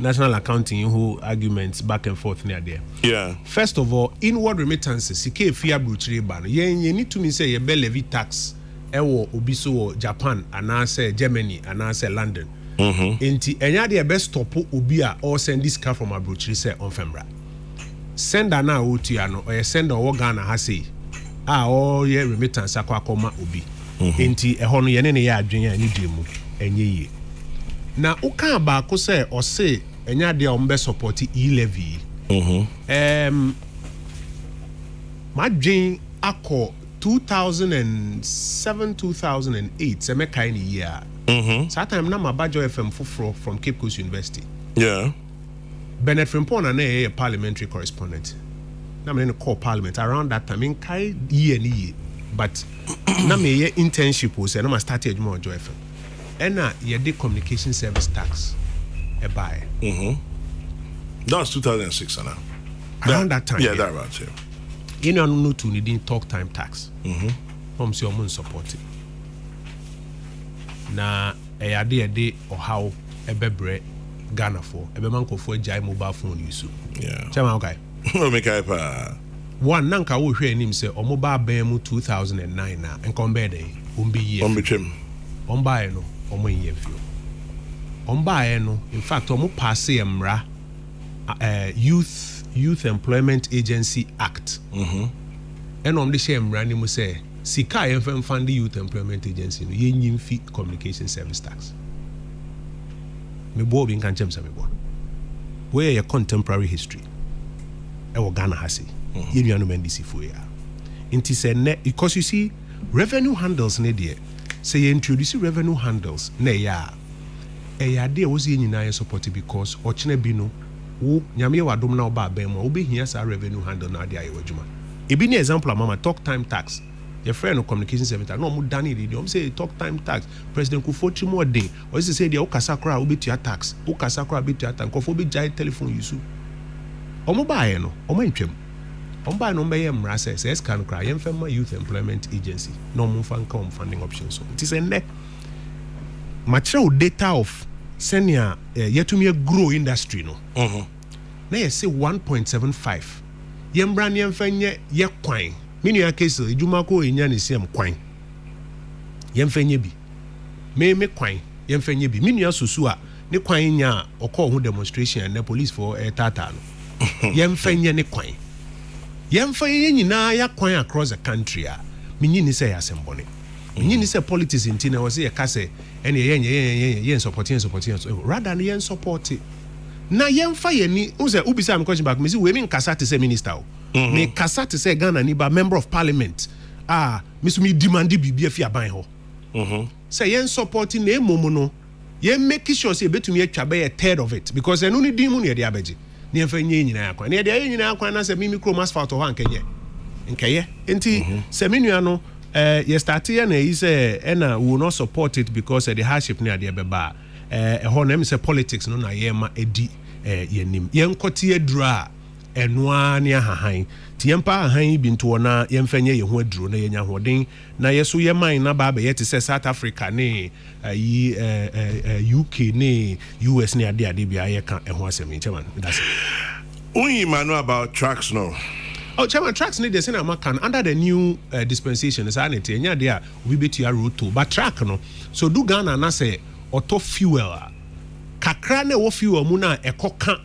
national accounting who arguments back and forth near there. Yeah. First of all, inward remittances, ike fia bruchiri ban. You need to mean say you be levy tax. Ewo obiso Japan, anase Germany, anase London. Enti enya de best stop obia or send this car from abroad say on femra. Send na otiano or send or Ghana ha say. All ye remittance akwa koma obi. Enti ehon ye ne ye adwen ani diemu enye ye. Na uka baako say or say enya de ombe support e-levy. Madwen akọ 2007 2008 se me kind year. That time na my Bajo FM from Cape Coast University. Yeah. Bernard Frimpong na a parliamentary correspondent. Na me call parliament around that time in kai year but na me internship was na ma start adwuma Bajo FM. Ena ye de communication service tax e buy. That was 2006 now. Around that time. Yeah, that about it. You know no to needing talk time tax. From si omun support it. Na de or how ebebre Ghana for ebemanko for jai mobile phone use. Yeah. Chama okay. No make up. One nanka wo hwe anim say o mobile bem 2009 na enkombe dey umbi year. Ombetwem. Ombae no omo yefio. Ombae no in fact omo pass emra Youth Employment Agency Act. And on the same random mu say sika yemfem fund the Youth Employment Agency no yenyim fi communication service tax. Me bo bi kan chem sa me bo. Where your contemporary history. E wo Ghana ha say. Yenu anu mendisi fo ya. Inti say ne because you see revenue handles ne there. Say you introduce revenue handles na ya. E ya there was ye nyina support because ochine bi no wo nyame wadom na oba abem mo obehia sa revenue handle na ade ayewa djuma ebi ni example mama talk time tax your friend no communication service no mo dani dey say talk time tax president Kufuor mo dey o say dey ukasa kra obetua tax ukasa kra betua tax ko fo be jai telephone use omo baaye no omo ntwem omo baaye no be ye mra say scan kra ye mfema Youth Employment Agency no mo fan come funding options so it is a ne material data of senior yetumi grow industry no na ye say 1.75 yembra ne mfanye ye kwan menu ya case ejuma ko enya ne sem kwan yemfanye bi me kwan yemfanye bi menu ya susu a ne kwan nya okọ ho demonstration na police for tata no yemfanye ne kwan yemfanye nyina ya kwan across the country a minyi ni say asembone minyi ni say politics intina was ye kase ene yen support rather than yen support na yen fa yeni unse ubisa am question back me say we mean kasa te say minister o me kasa te say Ghana ni ba member of parliament me so me demand bibia fi aban ho say yen supporting na emomo no yen make sure say betumi atwa be a third of it because eno ni din mu na ye de abeje na yen fa nye nyina akwa na ye de nyina akwa na say me Nkrumah asphalt ho ankenye enti say me nua no you start here na he say we will not support it because the hardship near the beba name say politics no na yema edi yenim yenkoti edura enoa ne ahahan ti yempa ahan bi nto na yemfanye ye ho aduro na yenya hoden na yeso yeman na ba be say South Africa ne UK ne US ne ade bia ye ka ho asem chairman that's we man about tracks no Oh, chairman, tracks need the same can under the new dispensation. Is anything? Yeah, there we be to your road too, but track no. So do Ghana na say auto fuel. Kakra ne wo fuel muna ekoka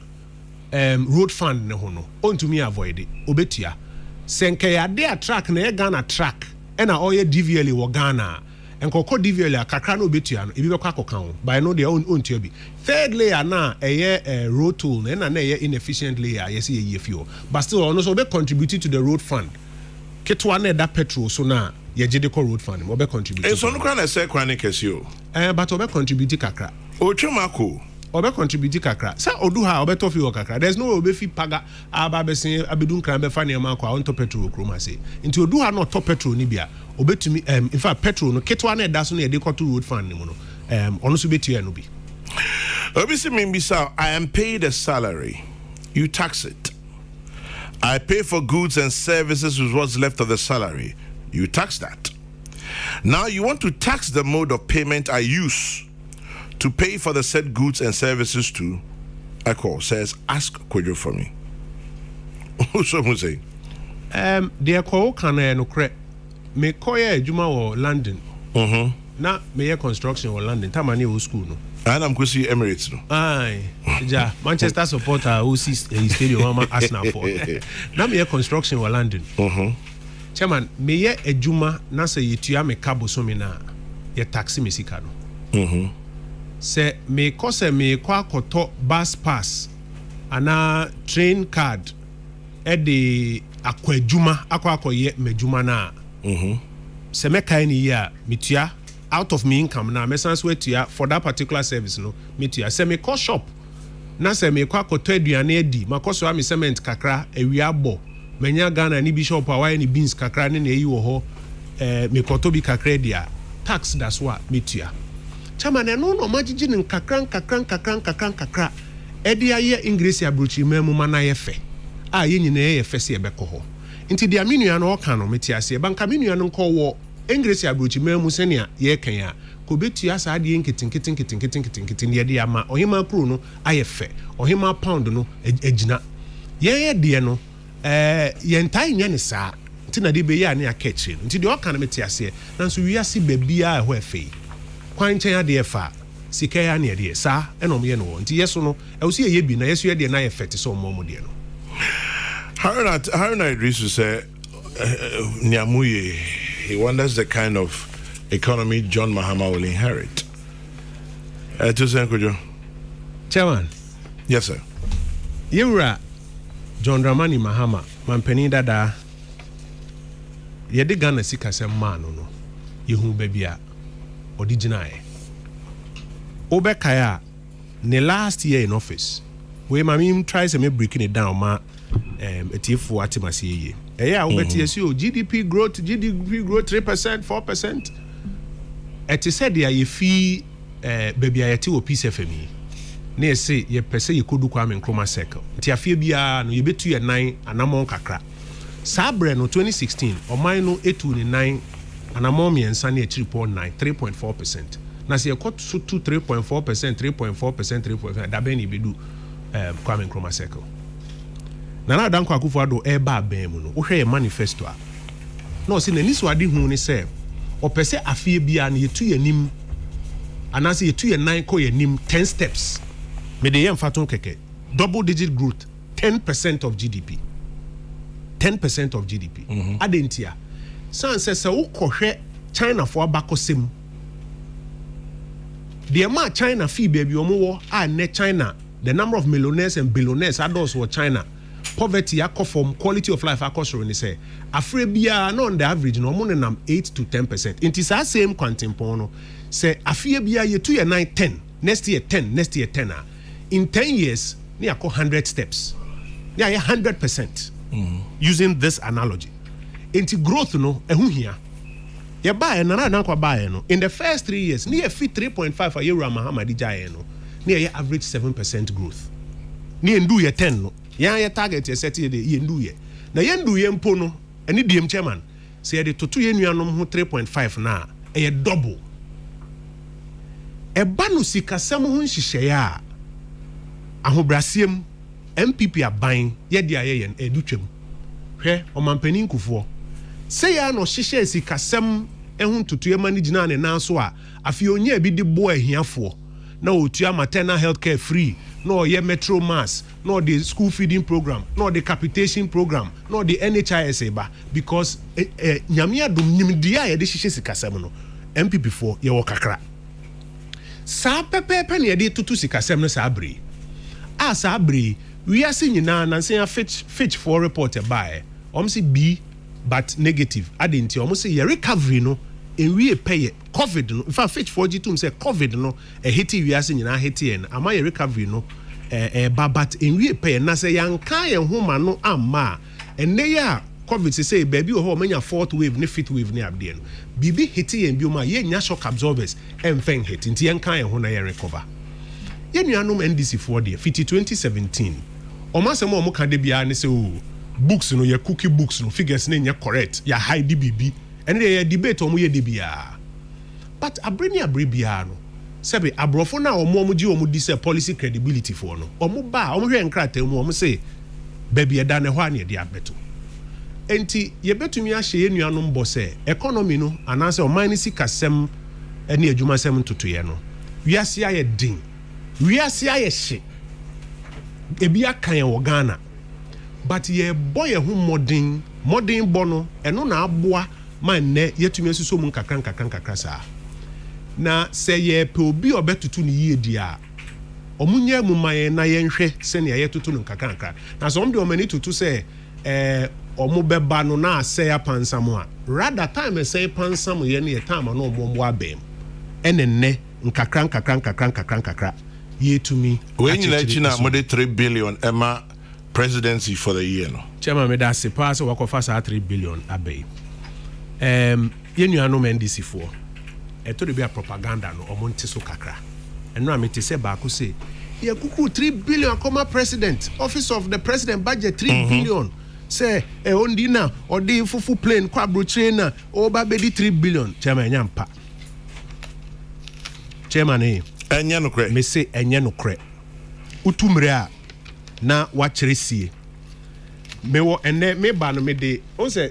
road fund ne hono. On to me avoid it. Obetia. Senke ya there track ne Ghana track. Ena oye DVL wo Ghana. Enkoko DVL kakra no obetia no. Ibi be kwa kokan. By no their own to be. Third layer na road tool na inefficient layer yes ye fuel. But still also be contributing to the road fund. Ketwa na that petrol so na ye jideko road fund mo be contribute. So no kan say kwane kesio. But obe contribute kakra. Ochemako obe contribute kakra. Sa odu ha obe to fuel kakra. There's no obe fi paga aba be sen abedun kran be fa ne ma kwa on to petrol Nkrumah say. Nti odu ha no to petrol ni bia obetumi in fact petrol no ketwa na da so na ye de to road fund ni mo no ono so betu no bi. I am paid a salary. You tax it. I pay for goods and services with what's left of the salary. You tax that. Now you want to tax the mode of payment I use to pay for the said goods and services too. I call says ask Kojo for me. Someone say. Dear Ko can no cre me koye juma or London. Na me construction or London. Tamani o school no. And I'm going to see Emirates. No? Aye, yeah. Manchester supporter who sees stadium Mama Arsenal for. Now me construction or London. Chairman, me ye ejuma na se yitua me cabo so me na ye taxi me sika no. Se me kose me kwa koto bus pass ana train card e de akwa ejuma akwa ye me juma na. Se me kai ni ya mitua out of me income na mesan so atua for that particular service no metua se me cost shop na se me kwa koto aduane adi makoso am cement kakra awia bo menya Ghana ni bishop awai ni beans kakra ne na yi wo ho me koto bi kakra dia tax that's what metua chama na no magigi nin kakra edi aye English abrochi memu mana ye fe a ye nyina ye fe se ebekọ ho nti dia menua no oka no metia se banka menua no nko wo English abrochi memu senia ye kan ya ko betua sa de nkitin ye de ama ohima pro no aye fe ohima pound no agina ye de no ye ntai nya ne sa nti na de be ya ne akachi nti de oka no metia se nanso wiase babia ho efe kwan chen ade efa sika ya ne de sa enom ye no nti yeso no e wo se ye bi na yeso ye de na ye fete so mo de no Haruna Idris say Nyamuye, he wonders the kind of economy John Mahama will inherit. To say Kojo. Chairman. Yes, sir. Yura John Dramani Mahama, Mampeni Dada. Yede Ghana sika se man no. Yehu bebia odijinae. Obekaya ne last year in office. We mamim tries me breaking it down ma etifu atimasi ye. Yeah, GDP growth 3%, 4%. It is said there ye fee baby ayati o piece FME. Ne say ye pese ye kodu kwa Nkrumah circle. Ti afie bia no ye betu ye 9 anamon kakra. Sabre no 2016 o mine no 8 ni 9 anamon miensa ne 3.9 3.4%. Na se ye got to 3.4%, 3.4%, 3.5 da ben bedu kwa Nkrumah circle. Nana Danko Akufo-Addo eba ben mu no wo hwe manifesto a no se nani so ade hu ni se opese afie bia na yetu yanim anase yetu ye 9 ko yanim 10 steps me de yem faton keke double digit growth 10% of GDP 10% of GDP adentia san se wo kohwe China for abakosem de ma China fee baby omo wo a ne China the number of millionaires and billionaires adults were China poverty from quality of life across ni say afrebia no on the average no mo nam 8 to 10%. It is that same quantum no say afrebia ye 2 year 9 10 next year 10 next year 10 in 10 years ni akọ 100 steps ya 100% using this analogy into growth no ehu hia ye buy na kwa buy no in the first 3 years ni fit 3.5 a year Mahama di jaye no ni ye average 7% growth ni ndu ye 10 no ya target ye set ye ndu ye na ye ndu ye mpo no eni diem chairman say ye de toto ye nuanom ho 3.5 na ye double e ba no sikasem ho nhihye ya ahobrasiem MPP aban ye de aye ye edutwam hwɛ ɔmampanin kufuo sɛ ya no hyehyɛ sikasɛm ehun tutu ema ni gina ne nan so a afi onye bi de bo ahiafo na otua maternal health care free na oyɛ metro mass na the school feeding program na the capitation program na the NHIS eba because nyame adom nyimdi a yɛde hyehyɛ sikasɛm no MPP for yɛwɔ kakra saa pepepe na yɛde tutu sikasɛm no saa bre a saa bre wiase nyinaa nanse ya fitch for report eba say B but negative adenti say your recovery no enwie pay covid no in fact fitch for G2 say covid no hiti wiase nyinaa hiti en ama your recovery no but enwie pay na say yanka ye homa no amma enne ya covid say baby o ho manya fourth wave ne fifth wave ne abde no bibi hiti en bioma ye nya shock absorbers emfen hit nti yanka ye ho na ye recover ye nuanom NDC for there 2017 omasem o mo ka de bia ne say o books no your cookie books no figures ne nye correct ya hide bibi and they debate omo ye de bia but abreni bia no sebe abrofo na omo gi omo di say policy credibility for no omo ba omo hwe nkrata mu omo say baby eda ne ho ane de abeto enti ye betumi ahye ye nuanom bo say economy no anase oman si kasem ene adwuma sem totoye no wiase aye din wiase aye hye ebi akan ye wo Ghana but ye boy hu modern bono eno na aboa man ne yetumi asuso mu nkakran saa na se ye pe obi obetutu ne yie dia omunye mu man na ye nhwe se ne ye tutu no nkakran na so omde omani tutu se omo beba no na ase ya pansam a rather time say pansam ye ne time na omo abem enenne nkakran yetumi we nyina china mo de 3 billion ema presidency for the year no chairman me da se pass wakofa sa 3 billion abey yenuano NDC for eto de bia propaganda no omonte so kakra eno amete se ba ko se ye kuku 3 billion akoma president office of the president budget 3 billion say ondina odi fufu plane kwa broche na oba bedi 3 billion chairman nyampa chairman enye no kre me se enye no kre utumre a na wakyerɛsie mewo ene me ba no me de o say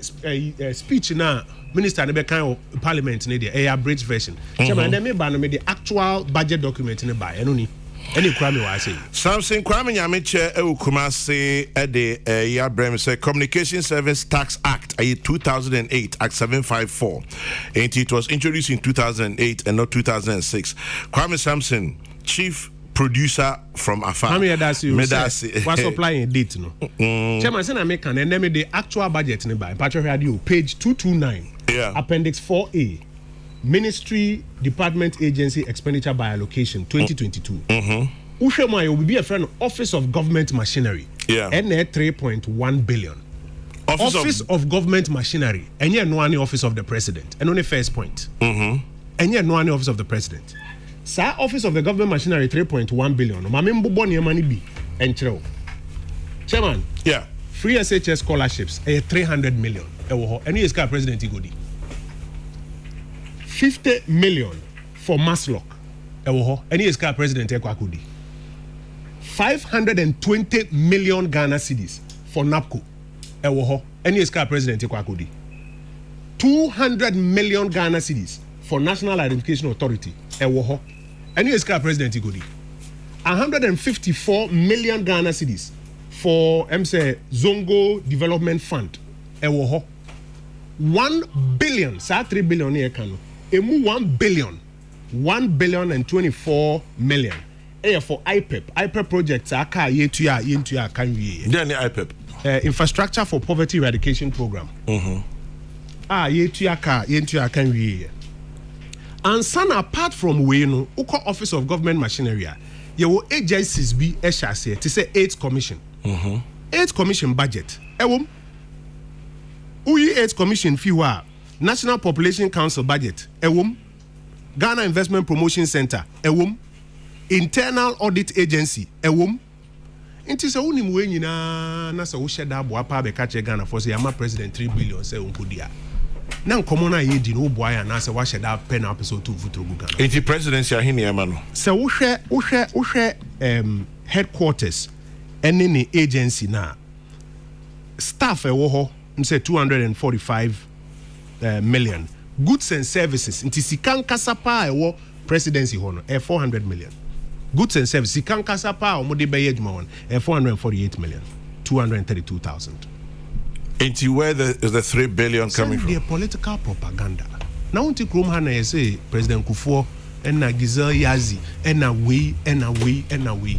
speech na minister ne be kan parliament ne de abridged version chama ene me ba no me de actual budget document ne ba eno ni ene kura me wa say something kura me nyame che Nkrumah say de ya brem say Communication Service Tax Act 2008 Act 754 and it was introduced in 2008 and not 2006. Kwame Samson, chief producer from Afar. Medasi. Was supplying a date no. Chairman say na make an and the actual budget ne by Patrick Radio page 229. Yeah. Appendix 4A. Ministry Department Agency Expenditure by Allocation 2022. Ushema will be a friend Office of Government Machinery. Yeah. And 3.1 billion. Office of Government Machinery. And yet no any Office of the President. And only first point. And yet no any Office of the President. Sa Office of the Government Machinery 3.1 billion. Mame mbubo ni money be enchero. Chairman. Yeah. Free SHS scholarships 300 million. Any is president igodi. 50 million for Maslock. Any is president ekwakudi. 520 million Ghana cedis for NAPCO. Any is president ekwakudi. 200 million Ghana cedis for National Identification Authority. Any is president igodi. 154 million Ghana cedis for Zongo Development Fund. 1 billion, sa 3 billion here can. 1 billion and 24 million. For IPEP projects are car ye to ya can we. Then IPEP infrastructure for poverty eradication program. Ye to ya can we. And some apart from we no uko Office of Government Machinery ye wo agencies be eshase to say 8th commission. 8th commission budget. Uyi 8th commission fee wa National Population Council budget. Ghana Investment Promotion Center. Internal Audit Agency. Inti se unim we nyina na se wo sheda bo apa be ka che Ghana for say ama president 3 billion say unkodia. Na nkomo na ye di no boy na se wa sheda pen episode 2 futuro Ghana. Inti presidency ahini ema no. Se wo hwe headquarters ene ne agency na staff wo ho say 245 million. Goods and services nti sikan kasapa ewo presidency hono 400 million. Goods and services sikan kasapa o mo de beye adwuma won 448 million 232,000. Into where is the 3 billion coming from? The political propaganda. Now until Nkrumah na say President Kufuor and na Giselle Yazi and na we.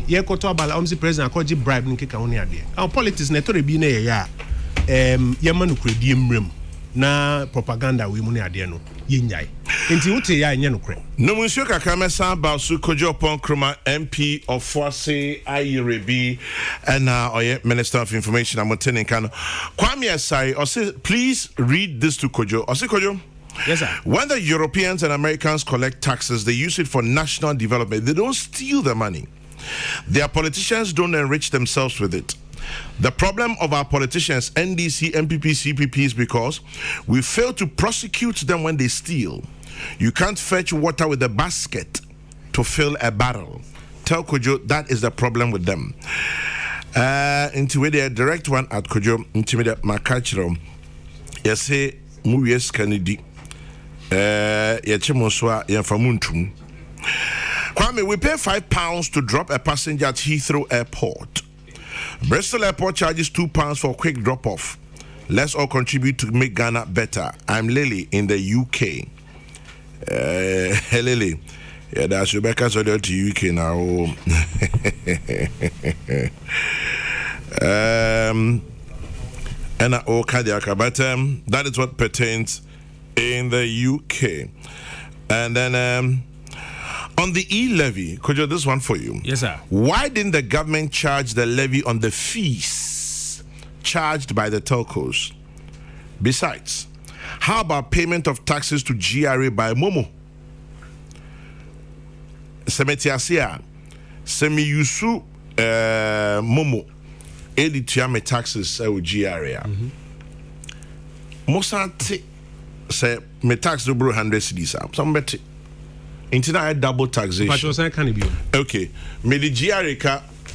Ye koto abala omsi president akoji bribe nkeka woni ade. Our politics na to be na ya ye manu kredi mrem na propaganda we mu ne ade no ye nyai. Nti wote ya nya no kre. No monsieur Kakamesa Basu Kojo Oppong Nkrumah MP of Ofoase-Ayirebi and Minister of Information Amotene Kano. Kwame Asai, please read this to Kojo. Kojo. Yes, sir. When the Europeans and Americans collect taxes, they use it for national development. They don't steal the money. Their politicians don't enrich themselves with it. The problem of our politicians, NDC, MPP, CPP, is because we fail to prosecute them when they steal. You can't fetch water with a basket to fill a barrel. Tell Kojo that is the problem with them. Into the direct one at Kojo, intimidate my culture. You say, Muyes Kennedy. Kwame, we pay £5 to drop a passenger at Heathrow Airport. Bristol Airport charges £2 for quick drop-off. Let's all contribute to make Ghana better. I'm Lily in the UK. Hey Lily, yeah, that's Rebecca's order to UK now. And but that is what pertains in the UK. And then on the e-levy, Kojo, this one for you. Yes, sir. Why didn't the government charge the levy on the fees charged by the telcos? Besides, how about payment of taxes to GRA by Momo? Semetiasia, Semiyusu Momo, Editiame taxes with GRA. Mosante say me tax double 100 cedis. Some bet into that double taxation. Okay, me the GRA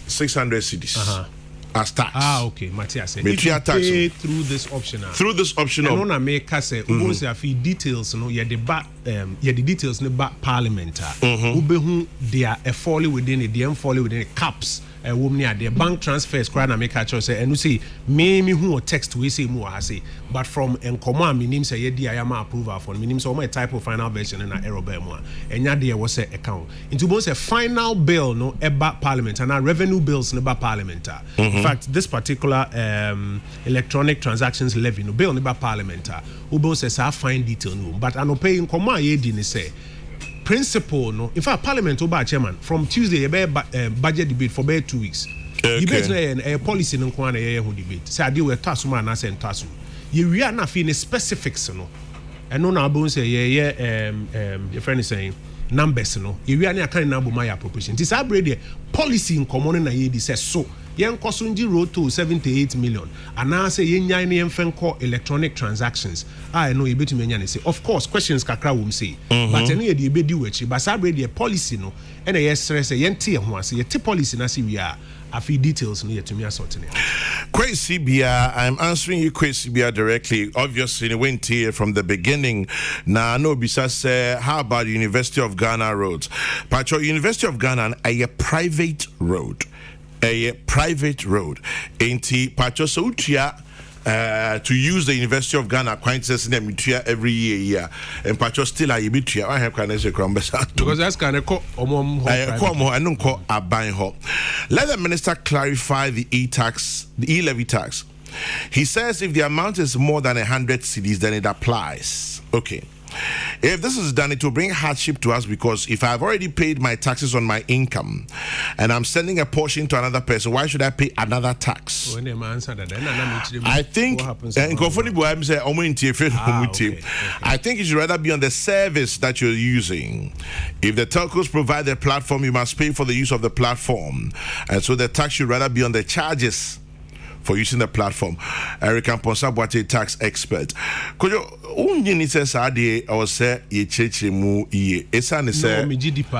600 cedis as tax. Okay, Matthias. Me pay through this option. Through this option. And on make say we say fi details no ye the details no back parliament. Who they are falling within it, they falling within the caps. Woman the bank transfers cry na make catch say and you see me who text we say more I say but from Nkrumah me name say ye di ayama approval for me name say my type of final version na error be mo enya there was a account into both a final bill no eba parliament and revenue bills no ba parliament. In fact this particular electronic transactions levy no bill no ba parliament who say fine detail no but I no pay Nkrumah ye di ni say principle no in fact parliament over chairman from Tuesday you budget debate for about 2 weeks. Debate na policy no kwa na who debate say ade we taso ma na say taso you we are na fi ne specifics no eno na abon say your friend is saying numbers no you we are na kan na bo my appropriation this abrede policy in common na ye di say so yen kosunji road to 78 million and now say yen nyan yen fenko electronic transactions I know you betumi nya say of course questions kakra wom say but eno ye de be di wechi but say the policy no and yes stress yen tie ho ase ye te policy na say we are afi details no yetumi asort ne Kwesi Bia, I'm answering you Kwesi Bia directly. Obviously it went here from the beginning. Now no bisa say how about the University of Ghana roads? Pacho University of Ghana a private road. A private road. Ain't Pacho Sautia to use the University of Ghana acquaintances in the every year. And Pacho still a bit I have kind of because that's kind of I don't call a buying hop. Let the minister clarify the e-levy tax. He says if the amount is more than 100 cedis, then it applies. Okay. If this is done, it will bring hardship to us because if I've already paid my taxes on my income and I'm sending a portion to another person, why should I pay another tax? I think I think it should rather be on the service that you're using. If the telcos provide the platform, you must pay for the use of the platform. And so the tax should rather be on the charges for using the platform. Eric Amponsa tax expert. Kojo, unyi says ade or say ye cheche mu ye. Esane say no me GDP.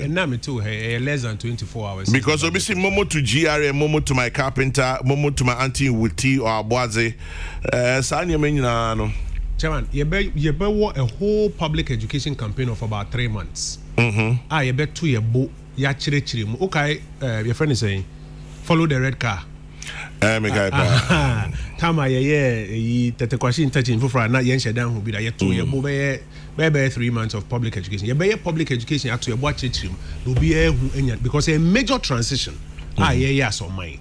And now me too less than 24 hours. Because obviously momo to GRA, momo to my carpenter, momo to my auntie Wuti or Abwaze. Sanya menina no. Chairman, you be a whole public education campaign of about 3 months. You bet 2 year bo ya chire mu. Okay, your friend is saying follow the red car. Tama ye tete kwashi touching for na yen shedan hu bi da ye 2 year bo be 3 months of public education. You be public education at your bo chire mu. No be hu enya because a major transition so mine.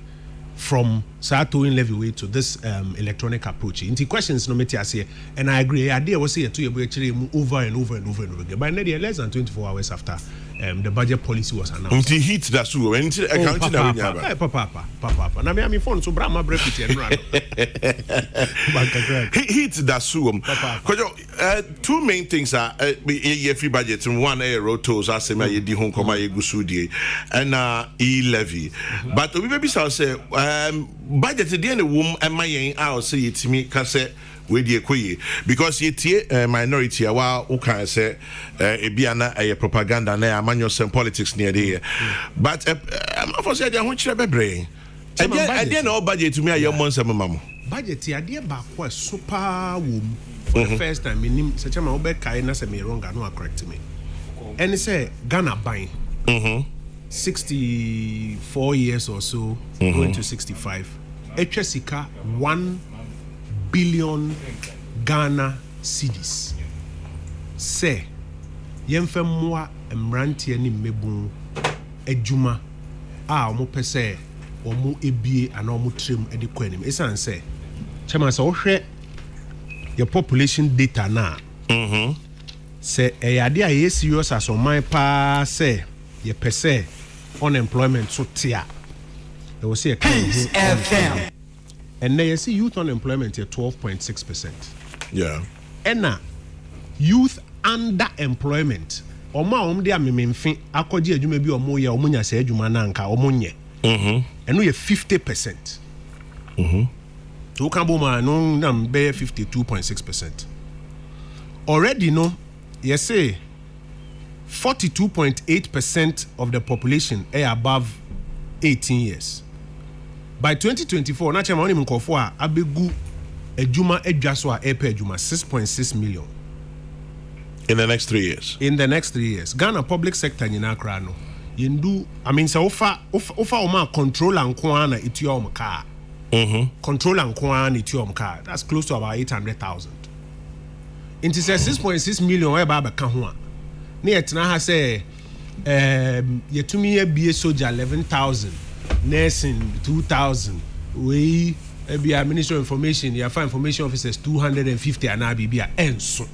From Sato-in levy to this electronic approach. Into questions no matter say, and I agree. Idea was here to your actually over and over and over and over again. But maybe less than 24 hours after the budget policy was announced. Until heat that's true. When it's accounting papa. Now me am phone so Brahma break it and run. Heat that's true. Kojo, 2 main things are free budget. One road tolls, as say my di home koma ye gusudi, and e-levy. But we maybe say budget at the end of womb and my I'll say it to me can say with the equi because ye minority while okay say a propaganda na manual some politics near there. But I'm for say I want to be brain. I didn't know budget to me a young months mama. Budget idea back was super womb for the first time in such a mobile kindness and me wrong and no correct me. And say Ghana buying 64 years or so, going to 65. HSICA 1 billion Ghana cedis. Say, yemfe mwa mrantie ni mebun ejuma omo pese omo ebie ana omo trem edi kwanim. Esan say, chama say ohwe your population data na. Say eyade a ye serious as o man pa say ye pese unemployment so tia. There was a FM. And now you see youth unemployment at 12.6%. Yeah. And now youth underemployment. Oma dia mememfi akoje adwuma bi omo ye omo nya se adwuma na nka omo nye. And we 50%. To kan bo ma no nam be 52.6%. Already no, you say 42.8% of the population are above 18 years. By 2024, natural money mkofo a abegu ejuma edwaso a epe ejuma 6.6 million. In the next 3 years. In the next 3 years, Ghana public sector nyina kra no. Yendu, I mean, so ofa oma control and kwana itiom car. Control and kwana itiom car. That's close to about 800,000. Into 6.6 million where baba ka ho a. Ne etna ha say yetumi ye bie soldier 11,000. Nursing 2,000. We be a Ministry of Information, you find information officers 250 and Abibia and so.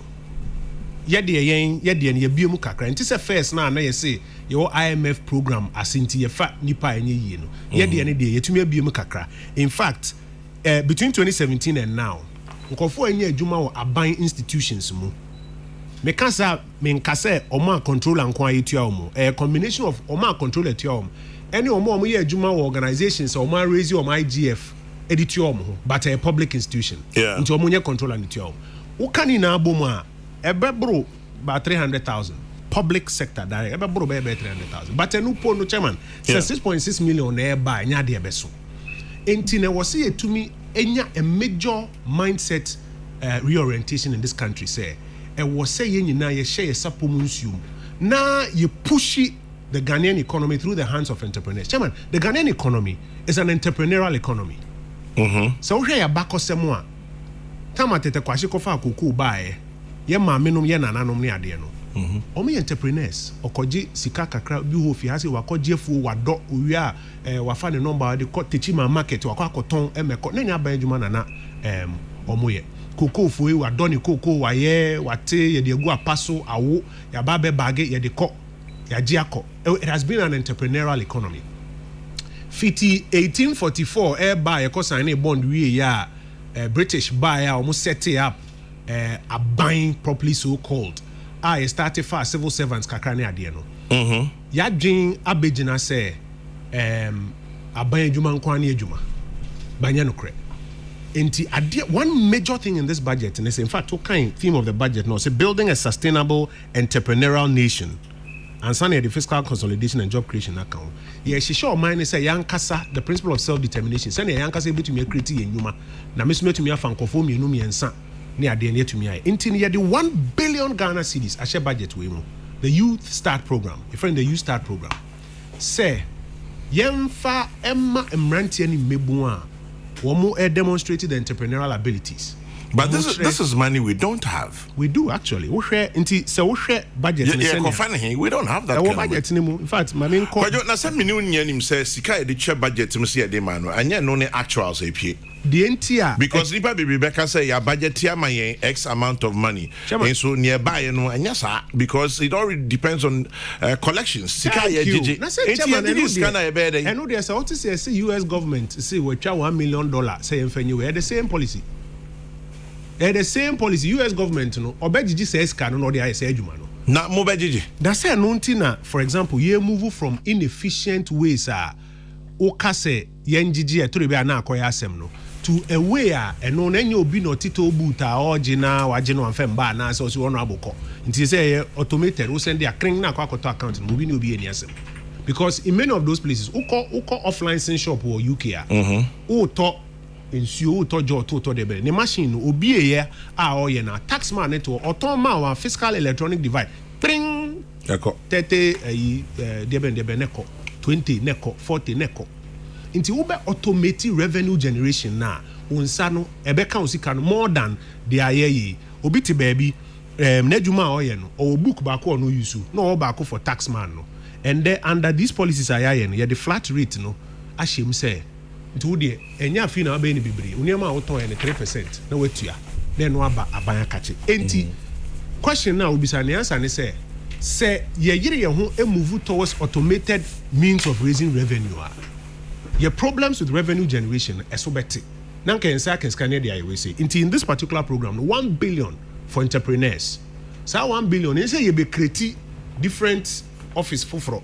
Yedi ye biemu kakra. Nti se first na you say your IMF program asinti ye fa nipa enye yi no. Yedi ene de yetumi biemu kakra. In fact, between 2017 and now, nkofo enye adwuma wo aban institutions mu. Mekasa oma control and kwa yitua omo. A combination of oma control etua omo. Any omo ye adwuma wo organizations oma raise omo IGF editua omo but a public institution. Nti omo nye control and etua omo. Ukani na abomu a ebebro about 300,000 public sector direct ebebro be 300,000 but enu po no chairman 6.6 million na eba nya de ebeso enti na wo se etumi enya a major mindset reorientation in this country say e wo se ye nyina ye share sapom nsuum na ye push the Ghanaian economy through the hands of entrepreneurs. Chairman, the Ghanaian economy is an entrepreneurial economy. So we ya bakosemo a tama tete kwashi kofa akuku bae ye maamenom ye nananom ne ade no. Omo entrepreneurs okoji sika kakra bi ho fi hase wakoji afu wado owia wafa ne number de ko techima market wakoton emeko na nya ban adwuma nana omo ye koko fuwe wado ne koko waye wate ye de egu apaso awo ya ba be bage ye de ko ya jiako. It has been an entrepreneurial economy. Fiti 1844 airbuy ko sign a bond we ya British buyer almost set it up a buying properly so called. I started for civil servants kakra ne ade no. Ya dwen abegina say aban adwuma nkwane adwuma banya no kre enti one major thing in this budget and in fact what kind theme of the budget no say building a sustainable entrepreneurial nation and sunny the fiscal consolidation and job creation account she show mine say yankasa the principle of self-determination say yankasa betumi create enwuma na mesome tumi afankofo mienu miensa ne ade ne tumi ai enti ne the 1 billion Ghana cedis a share budget we mu the youth start program the youth start program say yemfa emma emrantie ni mebu a womo demonstrated the entrepreneurial abilities. But this is money we don't have. We do actually. We share budget. We don't have that. Budget anymore. In fact, my main call. But na say me nim say sika the share budget me say dey man no. Anya no ne actuals apie. The entire because nipa be Rebecca say your budget here my X amount of money. And so nearby no anya sa because it all really depends on collections. Sika ye jiji. Na say chairman I know there's what to say US government say we try $1 million say enfenye we the same policy. The same policy US government no obejiji says can no dey say adwuma no na mo bejiji that say no ntina for example ye move from inefficient ways oka say yenjiji to be na akoya asem no to a way eno na nya obi no tito boot ogina waje no amfem ba na so so no aboko nti say automated we send their cring na akoto account no obi ni obi eni asem because in many of those places uko offline sin shop or UK to nsuo tojo to de be ne machine obi eye a oye na taxman net oton ma wa fiscal electronic device tring eko 30 debe neko 20 neko 40 neko nti wo be automate revenue generation na unsa no ebe kan osika no more than the aye obi ti baby nedwuma oye no o book ba ko no use no ba ko for taxman no and then under these policies aye no the flat rate no ashem say nti de enya afi na aba ni bibiri uniama a woton ene 3% na watua na no aba aban akache enti question now obisa ne answer ne say ye yire ye ho move towards automated means of raising revenue your problems with revenue generation eso beti na nka ensa kan scan dey I say enti in this particular program 1 billion for entrepreneurs so 1 billion e say ye be create different office foforo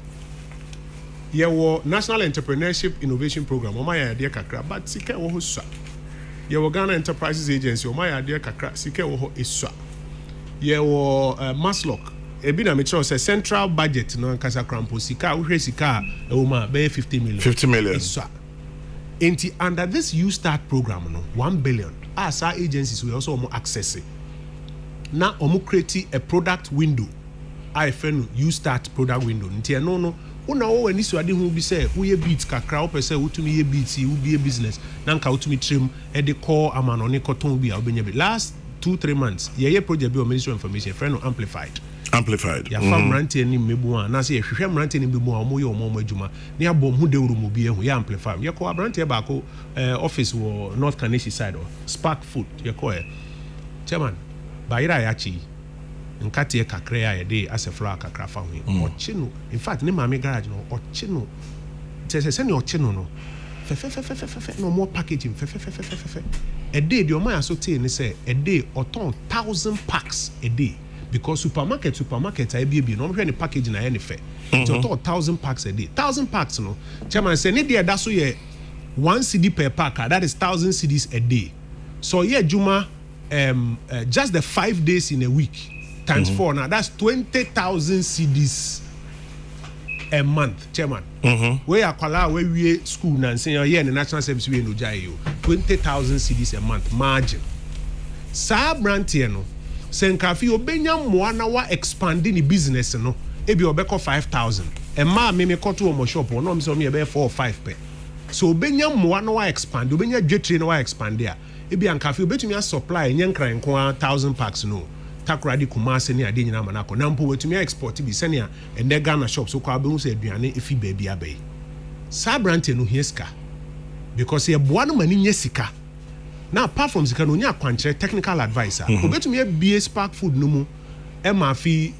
yewo National Entrepreneurship Innovation Program omaya de kakra but sika wo ho sua yewo Ghana Enterprises Agency omaya de kakra sika wo ho esua yewo Maslock ebi na me say central budget no nkasa krampo sika wo hwe sika e wo ma be 50 million esua enti under this you start program no 1 billion as our agencies we also access it na omo create a product window I feel you start product window nti no una wo ani so ade hu bi say wo ye beat kakra wo pese wo tumi ye beat wo bi ye business na nka wo tumi trim e de call amano ne koton bi a obenya bi last 2-3 months ye project bi o Ministry of Information friend no amplified ya fam rante ni mebu a na say ye hwehwe rante ni mebu a omo ye omo adwuma ne abom hu de wuru mu bi ehu ya amplify ye ko abrante ba ko office wo North Kaneshie side or Spark Food ye ko chairman bayira ya chi nkate kakra ya de asefra kakra fa hu ochino in fact ne mame garage no ochino se ne ochino no fe no more packaging fe a day the omo aso te ne say a day oton 1,000 packs a day because supermarket I be no hwe ne packaging na ye ne fe so oton 1,000 packs a day 1,000 packs no chairman say ne dey da so ye 1 cedi per pack that is 1,000 cedis a day so yeah juma just the 5 days in a week times 4 now that's 20,000 cedis a month chairman we akwala we school na say here in the national service we no jai you 20,000 cedis a month margin sa brantie no senkafi obenya moa na wa expand ni business no ebi obeko 5,000 e ma me koto omo shop no me so me be 4 or 5 pe so obenya moa na wa expand obenya dwetre na wa expand dia ebi ankafi obetumi a supply nyenkran ko 1,000 packs no takradi kumase ne ade nyina manako na mpo wetumi export bi sene a ende Ghana shops so kwa abehu se aduane efi baabi abai sa brand no hieska because ye boa no mani nya sika na apart from sika no nya kwankyere technical advice obetumi bie Spark Food no mu e ma fi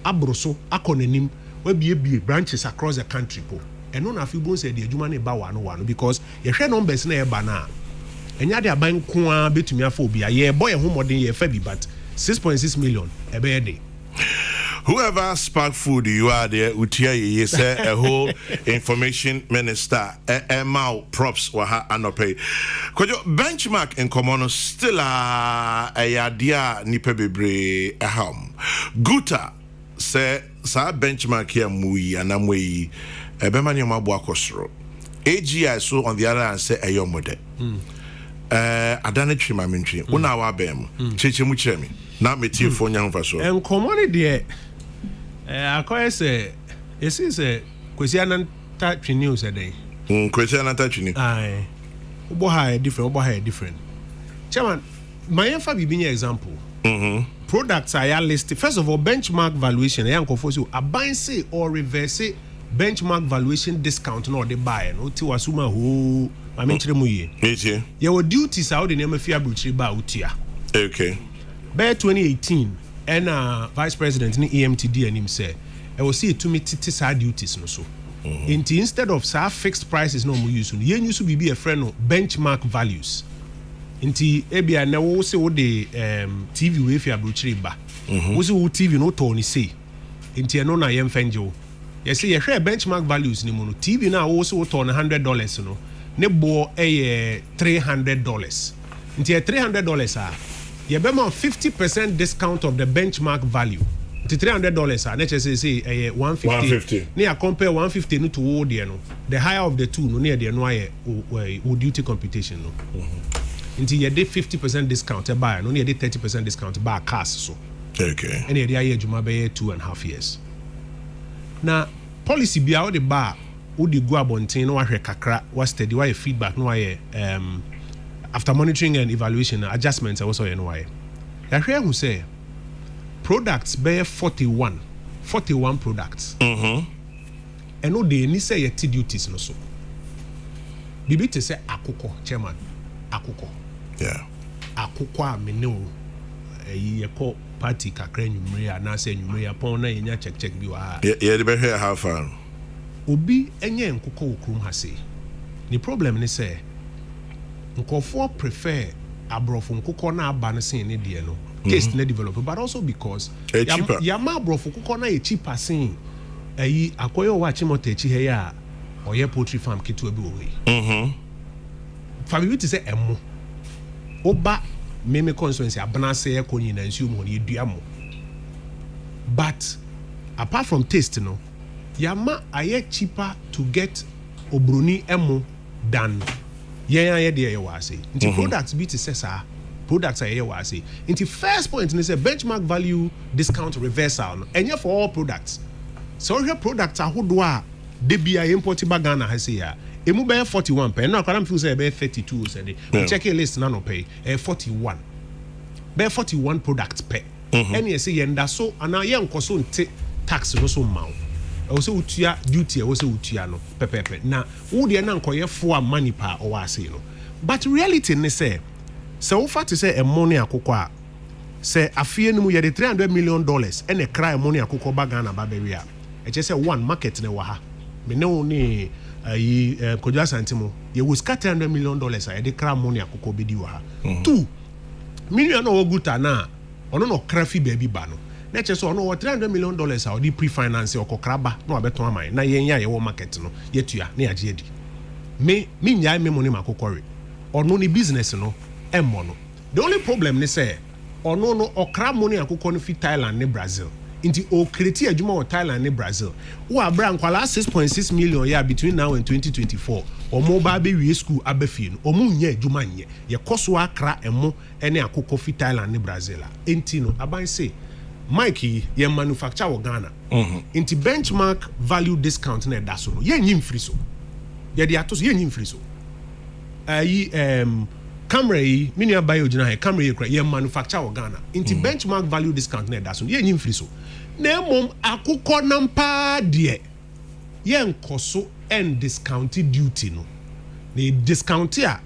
abroso akonanim we bie branches across the country po eno na fi bon se de adwuma ne ba wano because ye hwe numbers na e ba na enya de aban ko a betumi afọ obi a ye boy ho modern ye fa bi but 6.6 million ebe ye de Whoever spark food you are there, Utia, you say a whole information minister, Mao props or anope. Kojo benchmark in common still a idea nipe bebre a home. Guta say sa benchmark here mui and amwe ebemani mabwa kosro. AGI so on the other hand say a yomode. Adane chima minchi. Una wa bem. Cheche muchemi. Na meti phone yang faso. En common de akoye say esi say kwesi ananta twini say den. Kwesi ananta twini. Aye. Obo ha different. Chairman, my enfa bi example. Products are listed. First of all, benchmark valuation. I am confused. A buy say or reverse benchmark valuation discount no they buy no ti wasuma ho I mean chire mu ye. Yes. Your duties out the name fia bruchiri ba utia. Okay. By 2018 and vice president ni EMTD anim say I will see to me titi duties no so. Instead of sa fixed prices no mu use no yen use be a friend no benchmark values. Inti ebia na wo se wo de TV we fia bruchiri ba. Wo se wo TV no to ni say. Inti no na yem fenjo. You see, you share benchmark values ni mono. TV now also turn $100 no. Ne bo $300. Into $300 you be more 50% discount of the benchmark value. The $300 let's just say 150. Near compare 150 no to old no. The higher of the two no near the no duty computation no. Into you did 50% discount buy no near 30% discount buy cars so. Okay. And the year juma be 2.5 years. Na policy bia o de ba o de go abonten no ahwe kakra was steady why feedback no why after monitoring and evaluation adjustments also no why ya hwe hu say products be 41 products and no dey ni say yet duties no so bibi te say akoko chairman akoko akoko a me ne o ye ko party kakra nyumre na say nyumre pon na yenya check bi wa yeah the be here how far obi enye nkoko okrum ha say the problem ni say nkofo prefer abrofo nkoko na aba na say ne de no taste na develop but also because yama abrofo nkoko na e cheaper say ayi akoyo wa chimota echi he ya oye poultry farm kitu abi owe family ti say emo oba meme constituency abana say ekonyi na nsu mo ne dua mo but apart from taste no yama aye cheaper to get obroni emo than ye de ye wa say nti products be to say sa products aye wa say nti first point ni say benchmark value discount reversal no enye for all products so your products ahodo a de bia import ba Ghana ha say ya emu be 41 pe no akara feel say be 32 say we check a list na no pay 41 be 41 products pe any say yenda so ana ye nkoso nte tax no so maw o say utua duty o say utua no pepepe na wo de na nkoye fo money pa o wa say no but reality ne say so wo fat say e money akoko a say afie no mu ye de $300 million and e cry money akoko ba Ghana ba be wi a e che say one market ne wa ha me ne wo ni Kojo Asantemo ye was $300 million a de cry money akoko be di wa ha two million no guta na ono no crafi baby ba no na che so ono $300 million a odi pre-finance okokraba na obeton aman na yen ya ye wo market no yetua na yaje edi me nya me money makokore ono ni business no emmo no the only problem ni say ono no okra money akoko no fi Thailand ne Brazil inti o create adwuma wo Thailand ne Brazil wo abra nkwala 6.6 million ya between now and 2024 omo ba be wie school abafie no omo nya adwuma nye ye koso akra emo ene akoko fi Thailand ne Brazil a enti no aban say Mikey ye manufacture wo Ghana inti benchmark value discount na da so no ye nyim free so ye de ato so ye nyim free so camera yi minia bio gina he camera yi ye manufacture wo Ghana inti benchmark value discount na da so ye nyim free so na mom akoko nampa de ye nkoso and discounted duty no the discount a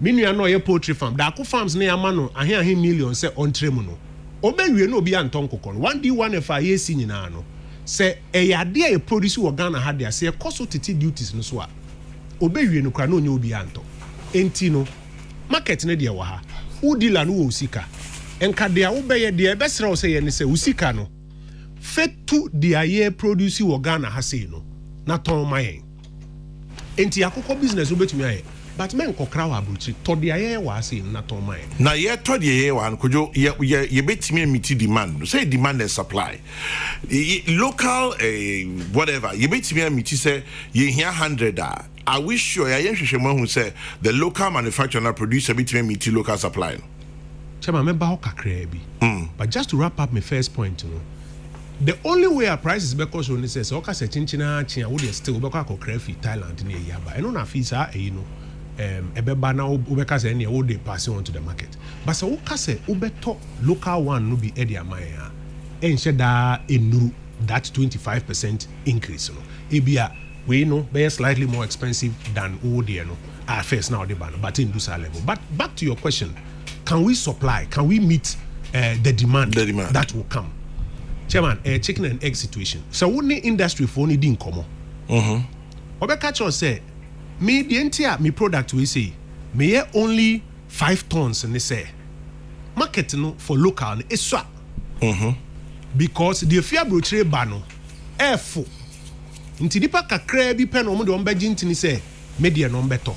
minia no ye poultry farm da ko farms na yama no ahe million say on tremu no obewie no obi anton kokon 1D1 FIAC nyina no se eyade e produce wo Ghana ha de ase koso titi duties no so a obewie no kra no onye obi anton enti no market ne de wo ha udila no wo sika enka de a wo beye de e besra wo se ye ne se usika no fit to the aye produce wo Ghana ha say no na ton mayen enti akoko business wo betumi aye but men kokra wa abrochi to the aye wa say na ton mayen na ye to the aye wa Kojo ye betumi meet demand say demand and supply local whatever ye betumi meet say ye here 100 I wish sure ya yenhwehwemo hu say the local manufacturer and producer betumi meet local supply. Chama member ho kakra bi. But just to wrap up my first point, you know, the only way our prices because when it says okay say chinchina chin we dey still because akokra fi Thailand near yaba. And na fi sa you know ebeba na ubeka say near we dey pass on to the market. But say okay say ubeto local one no be e dey aman ya. Enhye da enuru that 25% increase you know. Ebia we know they are slightly more expensive than old you know. First now the ban but in this level. But back to your question. Can we supply? Can we meet the demand that will come? Chairman, chicken and egg situation. So, what the industry for only didn't come? Obeka say, me the entire me product we say, me only 5 tons and they say, market no for local is swap. Because the fear brochure bano, full. Inti dipa kakre bi pen omo de omba jintini say, media no beto.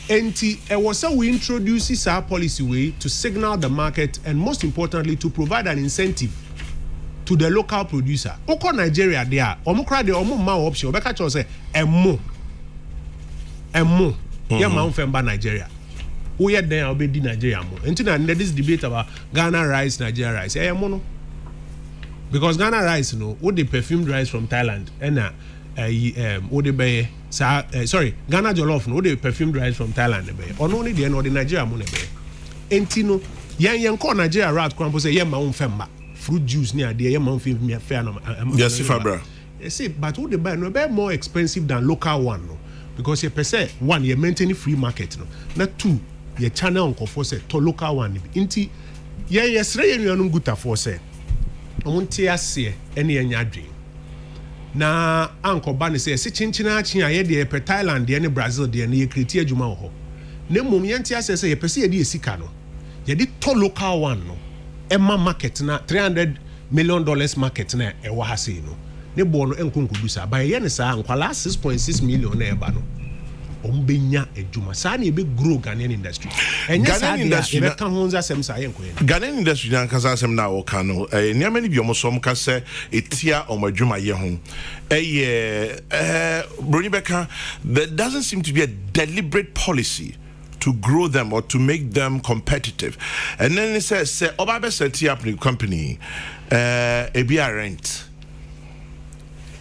Enti was how we introduce this policy way to signal the market and most importantly to provide an incentive to the local producer. Oko Nigeria there, omukra de omo ma option. Obeka cho say emo. Ya ma unfemba Nigeria. Who yet then obey di Nigeria mo. Enti na this debate about Ghana rice, Nigeria rice. Emo no. Because Ghana rice no, what the perfumed rice from Thailand and what the sorry, Ghana jollof no the perfumed rice from Thailand be or only the Nigeria mo be entino yan call Nigeria rat kwampo say yan ma unfemba fruit juice near there yan ma unfemba fair no yes fabra see but what they buy no be more expensive than local one no because you per se one you maintain free market no na two your channel on for say to local one nti yes re yan guta for say omunti ase ene yan adwen na ankoba ne say chinchina chin aye de per Thailand de ne Brazil de ne yekreti adwuma ho na mom yenti ase say ye pese ye de esika no ye de to local one no emma market na $300 million market na e wa ha sei no ne bo no enkonkodu sa ba ye ne sa ankwala 6.6 million na e ba no ombenya adwuma sa na e be grow Ghanaian industry Ghanaian industry be kan honza sem sa ye nkoye Ghanaian industry na kasa sem na wo kan no niam ni bi omo som ka se etia omo adwuma ye ho Brunibeka, there doesn't seem to be a deliberate policy to grow them or to make them competitive. And then it says, Obabe set up the company, ABR rent,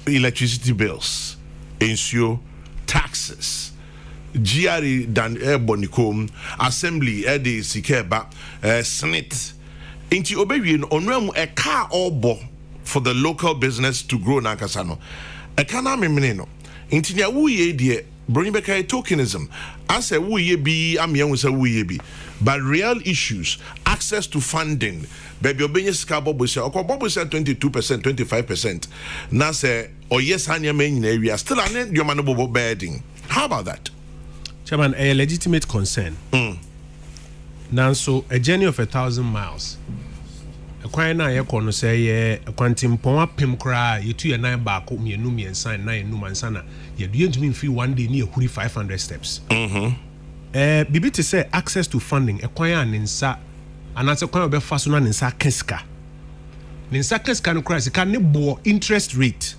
electricity bills, insure, taxes, GRE dan Bonikom, assembly, Edi Sikeba, Senate. Inti Obewi onwemu a car or bo for the local business to grow nankasano. E kana memene no. Inti nya wuye die Brunibeka tokenism. As a wuye bi amye say wuye bi. But real issues, access to funding. Baby obenye ska bobo say 22%, 25%. Na say or yes anya men in area still an your man bobo bedding. How about that? Chairman, a legitimate concern. Now so a journey of 1,000 miles. Kwan na ye kono say ye kwantimpon apem kra ye tu ye nan ba ko mienu miensan na ye numansa na ye du yentumi mfi one day ni ehuri 500 steps. Bibi to say access to funding kwan aninsa anase kwan obefa so na ninsa keska. Ninsa keska no kra sika ne bo interest rate.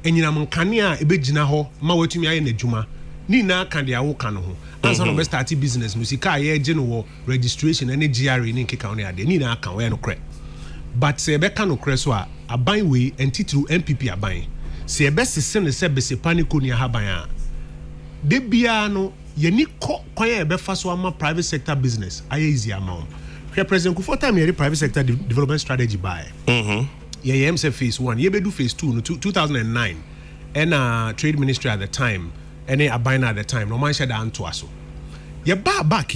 Enyina mankane a ebegina ho ma watumi aye n'adwuma. Ni na kan dia wo kan ho. Ansa no be start business no sika ye gye no wo registration and GRE ni nkeka no ade ni na kan we no kra. But se be kan okre so a aban we enti through MPP aban se be sese ne se be se paniko ni aban a de bia no ye ni kwan e be fa so ama private sector business aye easy amount represent ku for time ye private sector development strategy by ye am say phase 1 ye be do phase 2 no 2009 and trade ministry at the time any aban at the time no man share da anto aso ye back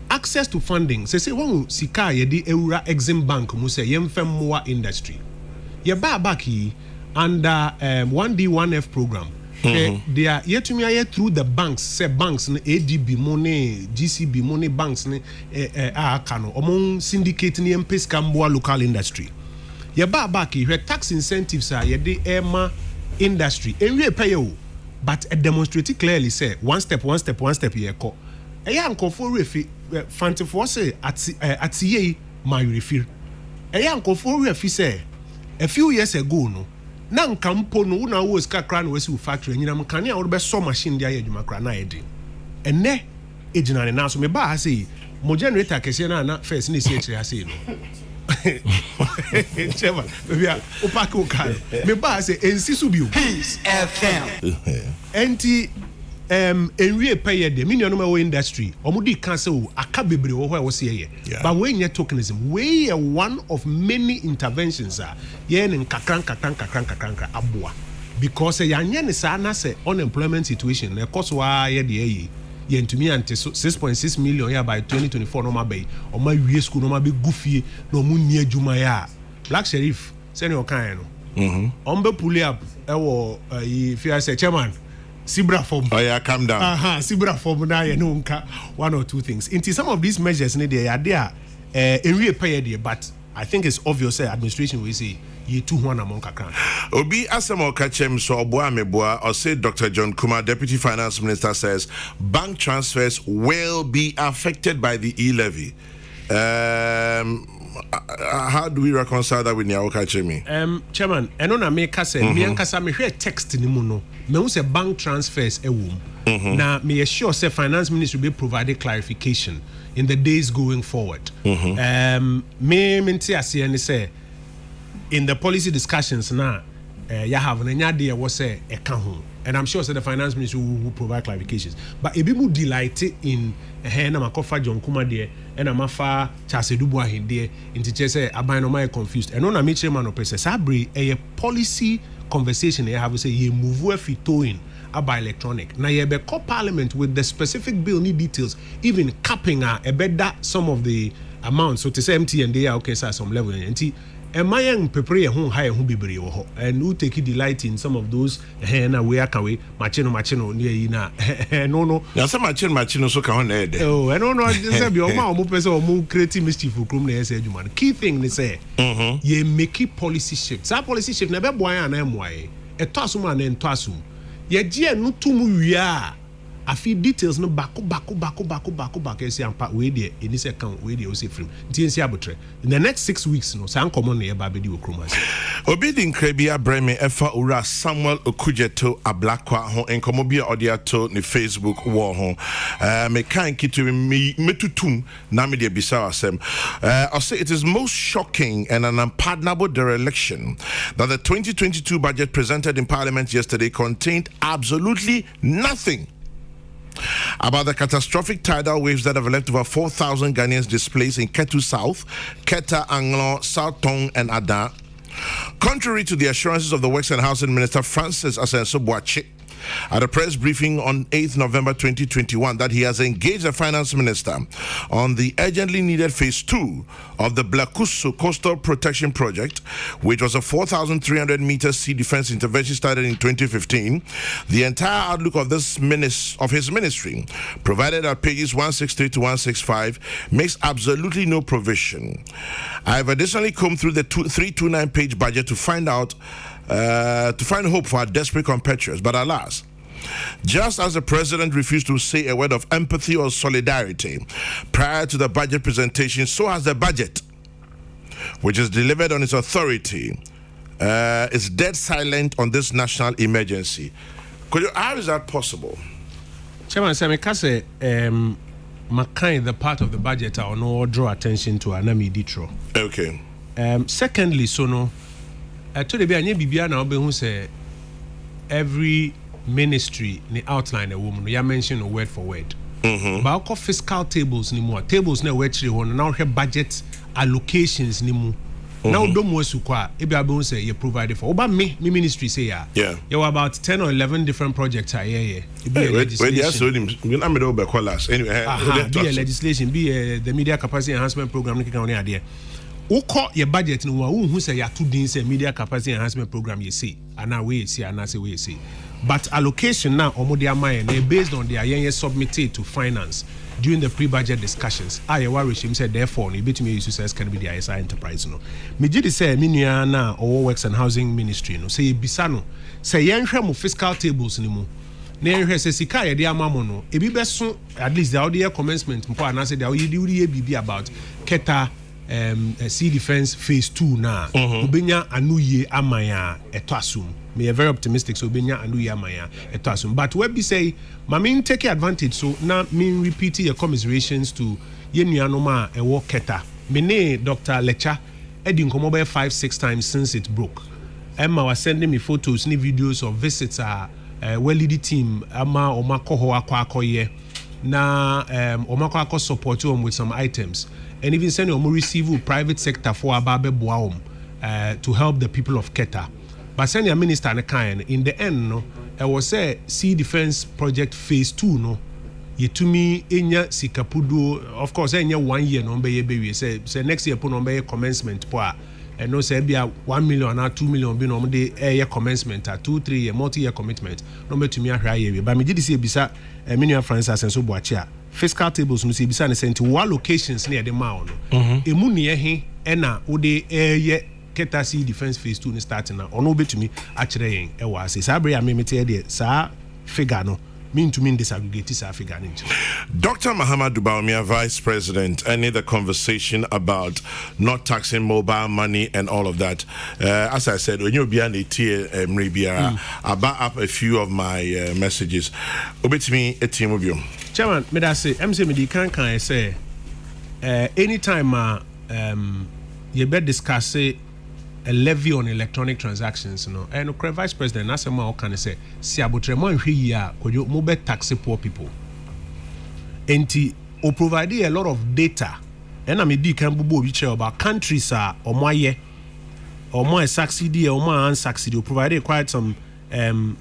access to funding say one sika ye di eura exim bank mu say yemfem moa industry ye back under 1D1F program they are yet to me through the banks say banks ne ADB money GCB money banks ne kano among syndicate ne empeska mboa local industry ye ba back here tax incentives are ye de ema industry and we pay you but a demonstrate clearly say one step ye ko eya nkofo refi fantifo say at ye my refi eya nkofo refi say a few years ago no na nkampo no na wo ska kra na wasi factory nyina mkane a wo be so machine dia adwuma kra na yedi enne ejina na so me ba ha say mo generator kese na first ni see kire ha say no chema bia o pack o car me ba say ensisu bi o Peace FM enti enwie pay de me no ma industry omudi kan say o aka bebre wo ho e wo se ye but we nye tokenism we one of many interventions ye ne kakran aboa because yanye ne sa na say unemployment situation na koso wa ye de ye yentumi ante 6.6 million ya by 2024 no ma be o ma wie school no ma be gufie no mu ni adwuma ya Black Sheriff say ne o kan no on be pull up e wo if you say chairman Sibra form. Oh yeah, calm down. Sibra form na ye no nka one or two things. Into some of these measures ne they are there enwe pay there but I think it's obvious administration we say ye 200 among kakran. Obi asemo kachem so oboa meboa or say Dr. John Nkrumah, Deputy Finance Minister, says bank transfers will be affected by the e-levy. How do we reconcile that with Nyawo Kachemi? Chairman, eno na me kase me ankasa me hwe text ni mu no me hu say bank transfers ewom na me sure say finance ministry will be provided clarification in the days going forward. Me menti ase ni say in the policy discussions na ya have na nya de wo say e ka ho and I'm sure say the finance ministry will provide clarifications but ebi mu delight in na makofa John Nkrumah de and amafa Chasedubu ahinde inti che say aban no my confused and na me chairman no person sabre a policy conversation you have say ye move afitoin about electronic na ye be call parliament with the specific bill need details even capping a better some of the amounts so to say MTN they are okay sir some level nti Mayan prepare home high who be brave and who take delight in some of those na we are kawe machino near na no now some machino so can head oh I don't know just be o person o creating mischief for krum na say adwuma key thing they say ye make policy shift that policy shift na be boy na emwae eto asum na ento asum ye gie no tumu wia afi details no back esi ampa we dey any second we dey o say free ntiensi abotre in the next 6 weeks no san common na ba bedi okroma obi din krabia breme efa ura Samuel Okujeto ablakwa ho enkomobia odiato ni Facebook wall ho me kan kitu me metutum na me dey bisa asem I say it is most shocking and an unpardonable dereliction that the 2022 budget presented in parliament yesterday contained absolutely nothing about the catastrophic tidal waves that have left over 4,000 Ghanaians displaced in Ketu South, Keta, Anglon, South Tong, and Ada. Contrary to the assurances of the Works and Housing Minister Francis Asenso-Boakye at a press briefing on 8th November 2021 that he has engaged the Finance Minister on the urgently needed Phase 2 of the Blakusu Coastal Protection Project, which was a 4,300 meter sea defense intervention started in 2015. The entire outlook of his ministry, provided at pages 163 to 165, makes absolutely no provision. I have additionally combed through the 329-page budget to find hope for our desperate compatriots, but alas, just as the president refused to say a word of empathy or solidarity prior to the budget presentation, so has the budget, which is delivered on its authority, is dead silent on this national emergency. How is that possible? Chairman, Samikase, Makai, the part of the budget I will not draw attention to Anami Ditro. Okay. Secondly, Sono. To the be bibia na obe hu say every ministry ni outline a woman ya mention a word for word ba ko fiscal tables ni mu tables na we chire ho na hwe budget allocations ni mu na odomo asu kwa e bia be hu say you provided for oba me ministry say ya you about 10 or 11 different projects are here be legislation be legislation be the media capacity enhancement program ni kan ade Uko your budget no wa who say ya two din say media capacity enhancement program you see and now we see and now say we see but allocation now omodi amaye based on their yen submitted to finance during the pre-budget discussions. Ayewa regime said therefore no betumi use says can be the ISI enterprise no. Me gidi say minua na Owo Works and Housing Ministry no say bisa no say yenhwe mo fiscal tables ni mu. Na yenhwe say sika ye de amamo no ebi beso at least the audio commencement mpo ana say the audio bibi about Keta sea defense phase 2 na obenya anuye amaya eto asum. Me very optimistic so obenya anuye amaya eto asum, but we be say mami take advantage so na me repeat your commiserations to yenuanoma ewo Keta. Me ne Dr. Lecha edi nkomo be 5-6 times since it broke. Emma was sending me photos and videos of visits well-leading team ama omakoho akwakoye na omakoho support them with some items and even send them receive private sector for ababe boaum to help the people of Keta. But send your minister and kind in the end no I was say sea defense project phase 2 no yetumi enya sikapudo of course enya 1 year no be say next year po no be commencement po and no say be 1 million or 2 million be no de year commencement 2-3 year multi-year commitment no betumi ahwa year but me did say bisa minua Francis and so boache fiscal tables no say bisa ne sent one locations near the ma no emu ne he na wo de ye Keta sea defense phase 2 ni starting na ono betumi akire yen e wa say sabre ya memete de sa figure no mean to mean disaggregate sa figure ninja. Dr. Mahamadou Bawumia, Vice President, any the conversation about not taxing mobile money and all of that. As I said, when you be an ATA I back up a few of my messages. Obetimi a team of you. Chairman, me da say MC me can say anytime you better discuss a levy on electronic transactions, and Vice President Nasema can say, si abotremo nhwe ya Kojo mo be tax poor people. Enti o provide a lot of data. And I di kan bubo bi share about countries are omoye succeed or more unsucceed. O provide quite some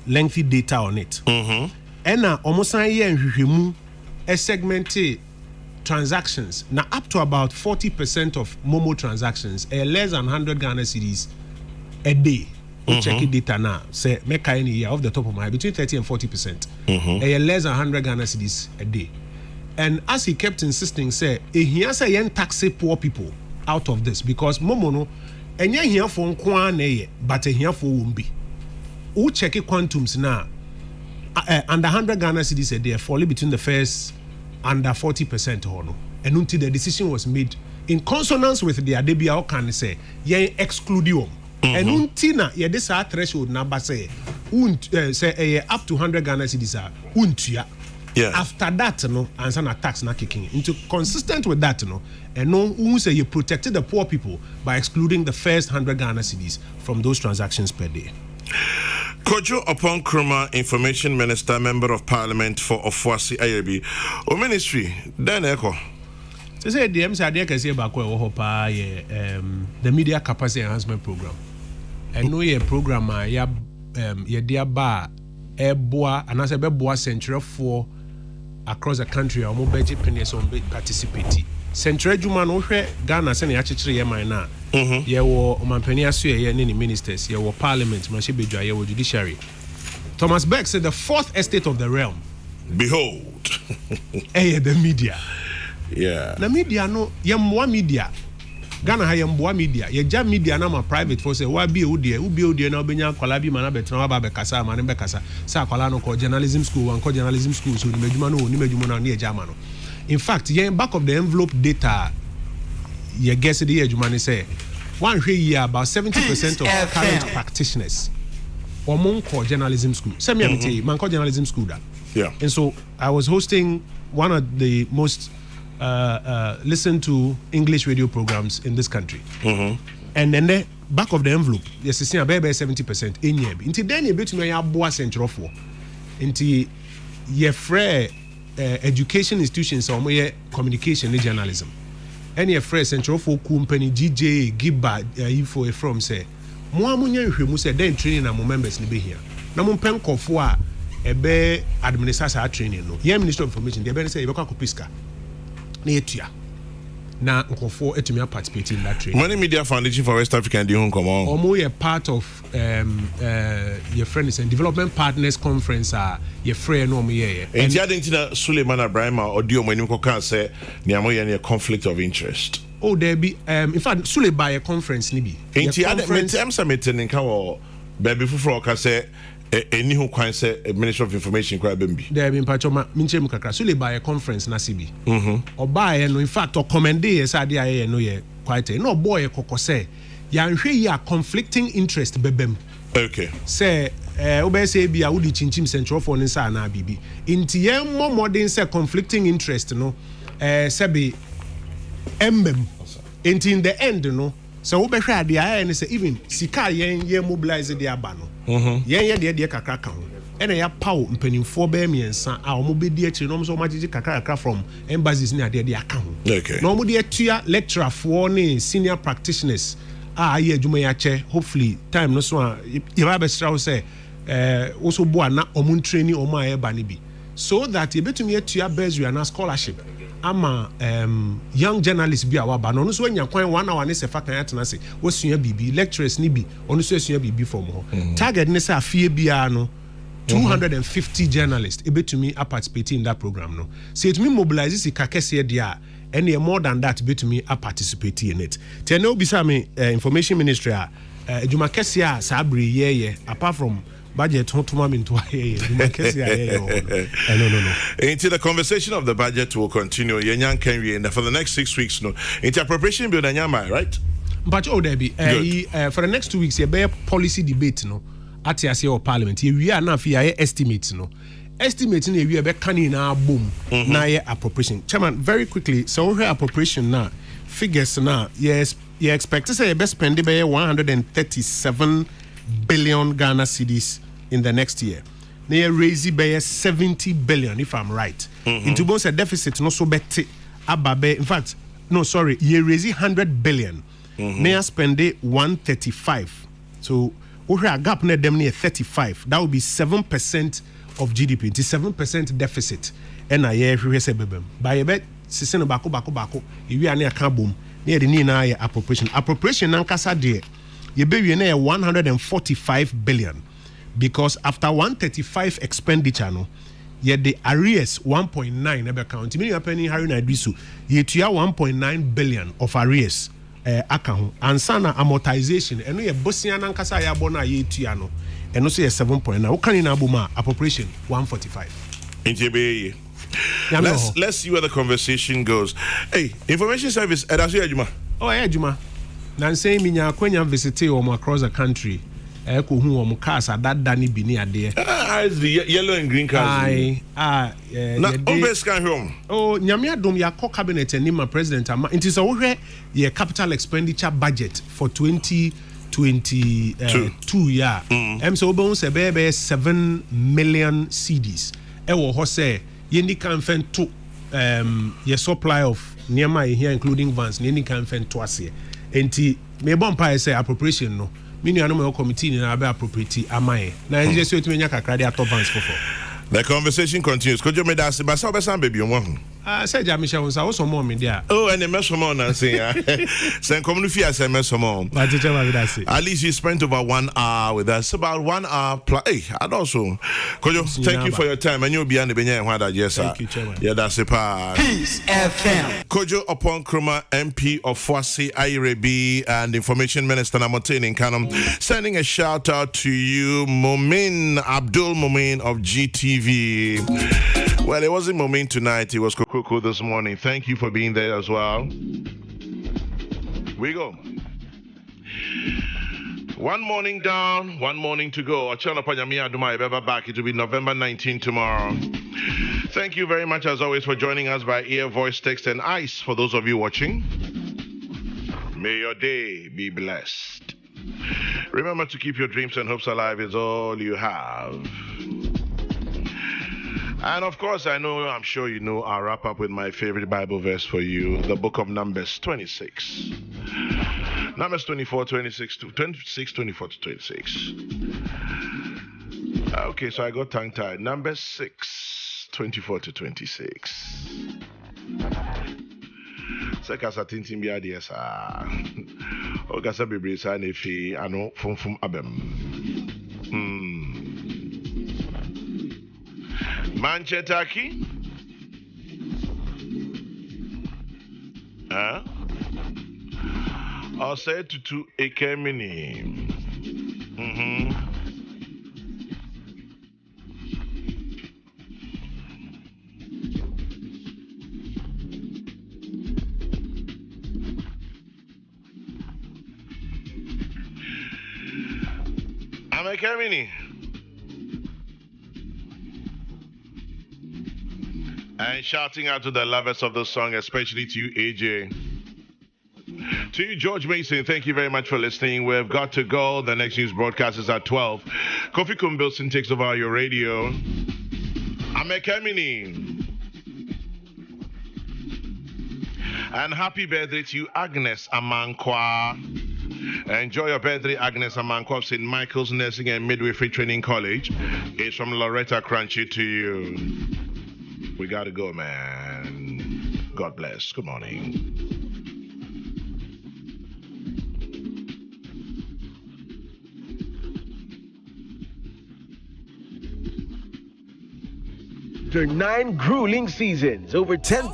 lengthy data on it. And na omosan ye nhwehwemu a segmented transactions now up to about 40% of Momo transactions less than 100 Ghana cedis a day. Check it data now. Say make any year off the top of my head between 30 and 40%. Less than 100 Ghana cedis a day. And as he kept insisting, say he has a yen tax poor people out of this because Momo no and here for nkwane but here for wumbi. Who check it quantums now under 100 Ghana cedis a day falling between the first under 40% or no. And until the decision was made in consonance with the Adebia can say, ye exclude you. And until na ye this threshold number say, say up to 100 Ghana cedis are untia. Yeah. After that, no, and some tax na kicking into consistent with that, no, and no, say you protected the poor people by excluding the first 100 Ghana cedis from those transactions per day. Kojo Oppong Nkrumah, Information Minister, Member of Parliament for Ofoase-Ayirebi. O Ministry, then echo. So say the MSA can say about the Media Capacity Enhancement Program. And no ye program ya dear bar boa and as a boa central for across the country or more budget pennies on participate. Central Juma no Ghana send actually na. Ye wo omampani aso ye any ministers, ye wo parliament, manshibedwa, ye wo judiciary. Thomas Beck said the fourth estate of the realm. Behold. The media. Yeah. The media no ye mwa media. Ghana ha ye mwa media. Ye ja media na ma private for say wa bi odie na obenya kwala bi mana betra wa ba be kasa ma ne be kasa. Sa kwala no ko journalism school wan ko journalism school so ni medjuma no ni ejama no. In fact, ye back of the envelope data ye guess the year Jumani say one year about 70% of current practitioners or monko journalism school. Send me a manko journalism school that. Yeah. And so I was hosting one of the most listened to English radio programs in this country. And then the back of the envelope, yes, it's about 70% in year. Until then, you bet me a boa central for. Until ye free education institutions or more communication and journalism. Any fresh central for company GJ Giba info from say mo amunya nhwemu say den training na mo members ni be here na mo pen kofo a ebe administration training no ye minister of information dey be say e be kwa kopiska na etua na nkofo etumi participate in that training. Money Media Foundation for West Africa and the come on. Omo ye part of your friends and development partners conference your friend no ye. And you didn't Suleiman Abraham or Dio when you can say near conflict of interest. Oh, there be in fact Sule by a conference nibi. Ain't you had meeting in Kawa baby for can say any who can say Ministry of Information crab be. There be in Pachoma Minchem Kakra Sule by a conference nasibi. Or by no in fact or commend yes idea no ye quite no boy koko say ya conflicting interest bebem. Okay. Say obey say be a woody chinchim central for nsa na bibi. Inti yem more modern say conflicting interest no sebi embem. Inti in the end no so we be hwɛ ade and say even sika yen mobilize the aba no yen de kakra ka ho ena ya paw mpanimfo be miensa a omo be di akyi no so magigi kakra from embassies ni ade aka ho okay no omo de atua lecturer for ne senior practitioners aye adwuma ya che hopefully time no so a yeba be sra wo say also bo na omo training omo aye ba ne bi so that you betumi atua bursary and scholarship ama young journalists bi awaba no so anya kwan 1 hour ne se fa kan atena se wosua bibi lecturers ni bi ono so asua bibi from ho target ne se afie bia no 250 journalists ebetumi participate in that program no so it me mobilize sika kese dia and more than that betumi participate in it tell no bisa me information ministry ejuma kese a sabre ye apart from budget no. Into the conversation of the budget will continue. Yenyan Kenry and for the next 6 weeks, no. Into appropriation bill Nyama, right? But there be for the next 2 weeks, a bear policy debate, no. At the Parliament, we are now for estimates, no. Estimating we are canning now boom now appropriation. Chairman, very quickly, so we appropriation now figures now. Yes, you expect to say best spend by 137 billion Ghana cedis in the next year. They raise by 70 billion, if I'm right. Into both a deficit, no so better. In fact, no, sorry, you raise 100 billion. They spend 135. So, we have a gap near them near 35. That would be 7% of GDP. It's 7% deficit. And I hear we say, by a bet, Siseno Bako, if we are near Kabum, near the Nina appropriation. Appropriation, Nankasa dear. You be near 145 billion because after 135 expenditure no yet the arrears 1.9 ever count meaning happening Harry Naidisu yet you 1.9 billion of arrears account and sana amortization and we bosia nankasa ya bona yet you no and also 7.9 what can in abuma appropriation 145 NJB. Let's see where the conversation goes. Hey, information service Edasu Juma. Oh yeah Juma. Nancy minya kwenya visite o across the country ko hu o cars adada ni bi ni ade the yellow and green cars na obes kan home nyame adom yakọ cabinet and my president ama it is a wo ye capital expenditure budget for 2022 yeah so obo se be 7 million cedis e wo ho se ye ni kan fen to ye supply of niema here including vans ni kan fen to ase enti me bompa say appropriation no mini anu me committee ni na be appropriate amaye na je so etumenya kakra de atobans fofo. The conversation continues. Kojo me da se ba sa obesan baby onwo say ja me shawon sa wo so mo me dia and the mesomo na say sen komunu fi ase mesomo but teacher ma that say at least you spent over 1 hour with us about 1 hour plus and also Kojo thank you for your time and you be and benya en hada yes thank you chairman yeah that's it pa Peace FM Kojo Oppong Nkrumah MP of Ofoase-Ayirebi and Information Minister Namotin in Kanum sending a shout out to you Momin Abdul Momin of GTV. Well, it wasn't Momin tonight, it was Coco this morning. Thank you for being there as well. We go. One morning down, one morning to go. Achana Panyamia Dumai Beba back. It will be November 19 tomorrow. Thank you very much as always for joining us by ear, voice, text, and ice for those of you watching. May your day be blessed. Remember to keep your dreams and hopes alive is all you have. And of course, I'm sure you know, I'll wrap up with my favorite Bible verse for you, the book of Numbers 26. Numbers 24, 26 to 26, 24 to 26. Okay, so I got tongue-tied. Numbers 6, 24 to 26. sɛ kasa tintin bi adeɛ saa ɔkasa bebree saa na efi ano funfun abɛm manchetaki ɔsɛ tutu ekemini Amekemini. And shouting out to the lovers of the song, especially to you, AJ. To you, George Mason, thank you very much for listening. We've got to go. The next news broadcast is at 12. Kofi Kumbilson takes over your radio. Amekemini. And happy birthday to you, Agnes Amankwa. Enjoy your birthday, Agnes Amankwa of St. Michael's Nursing and Midwifery Training College. It's from Loretta Crunchy to you. We gotta go, man. God bless. Good morning. After 9 grueling seasons, over 10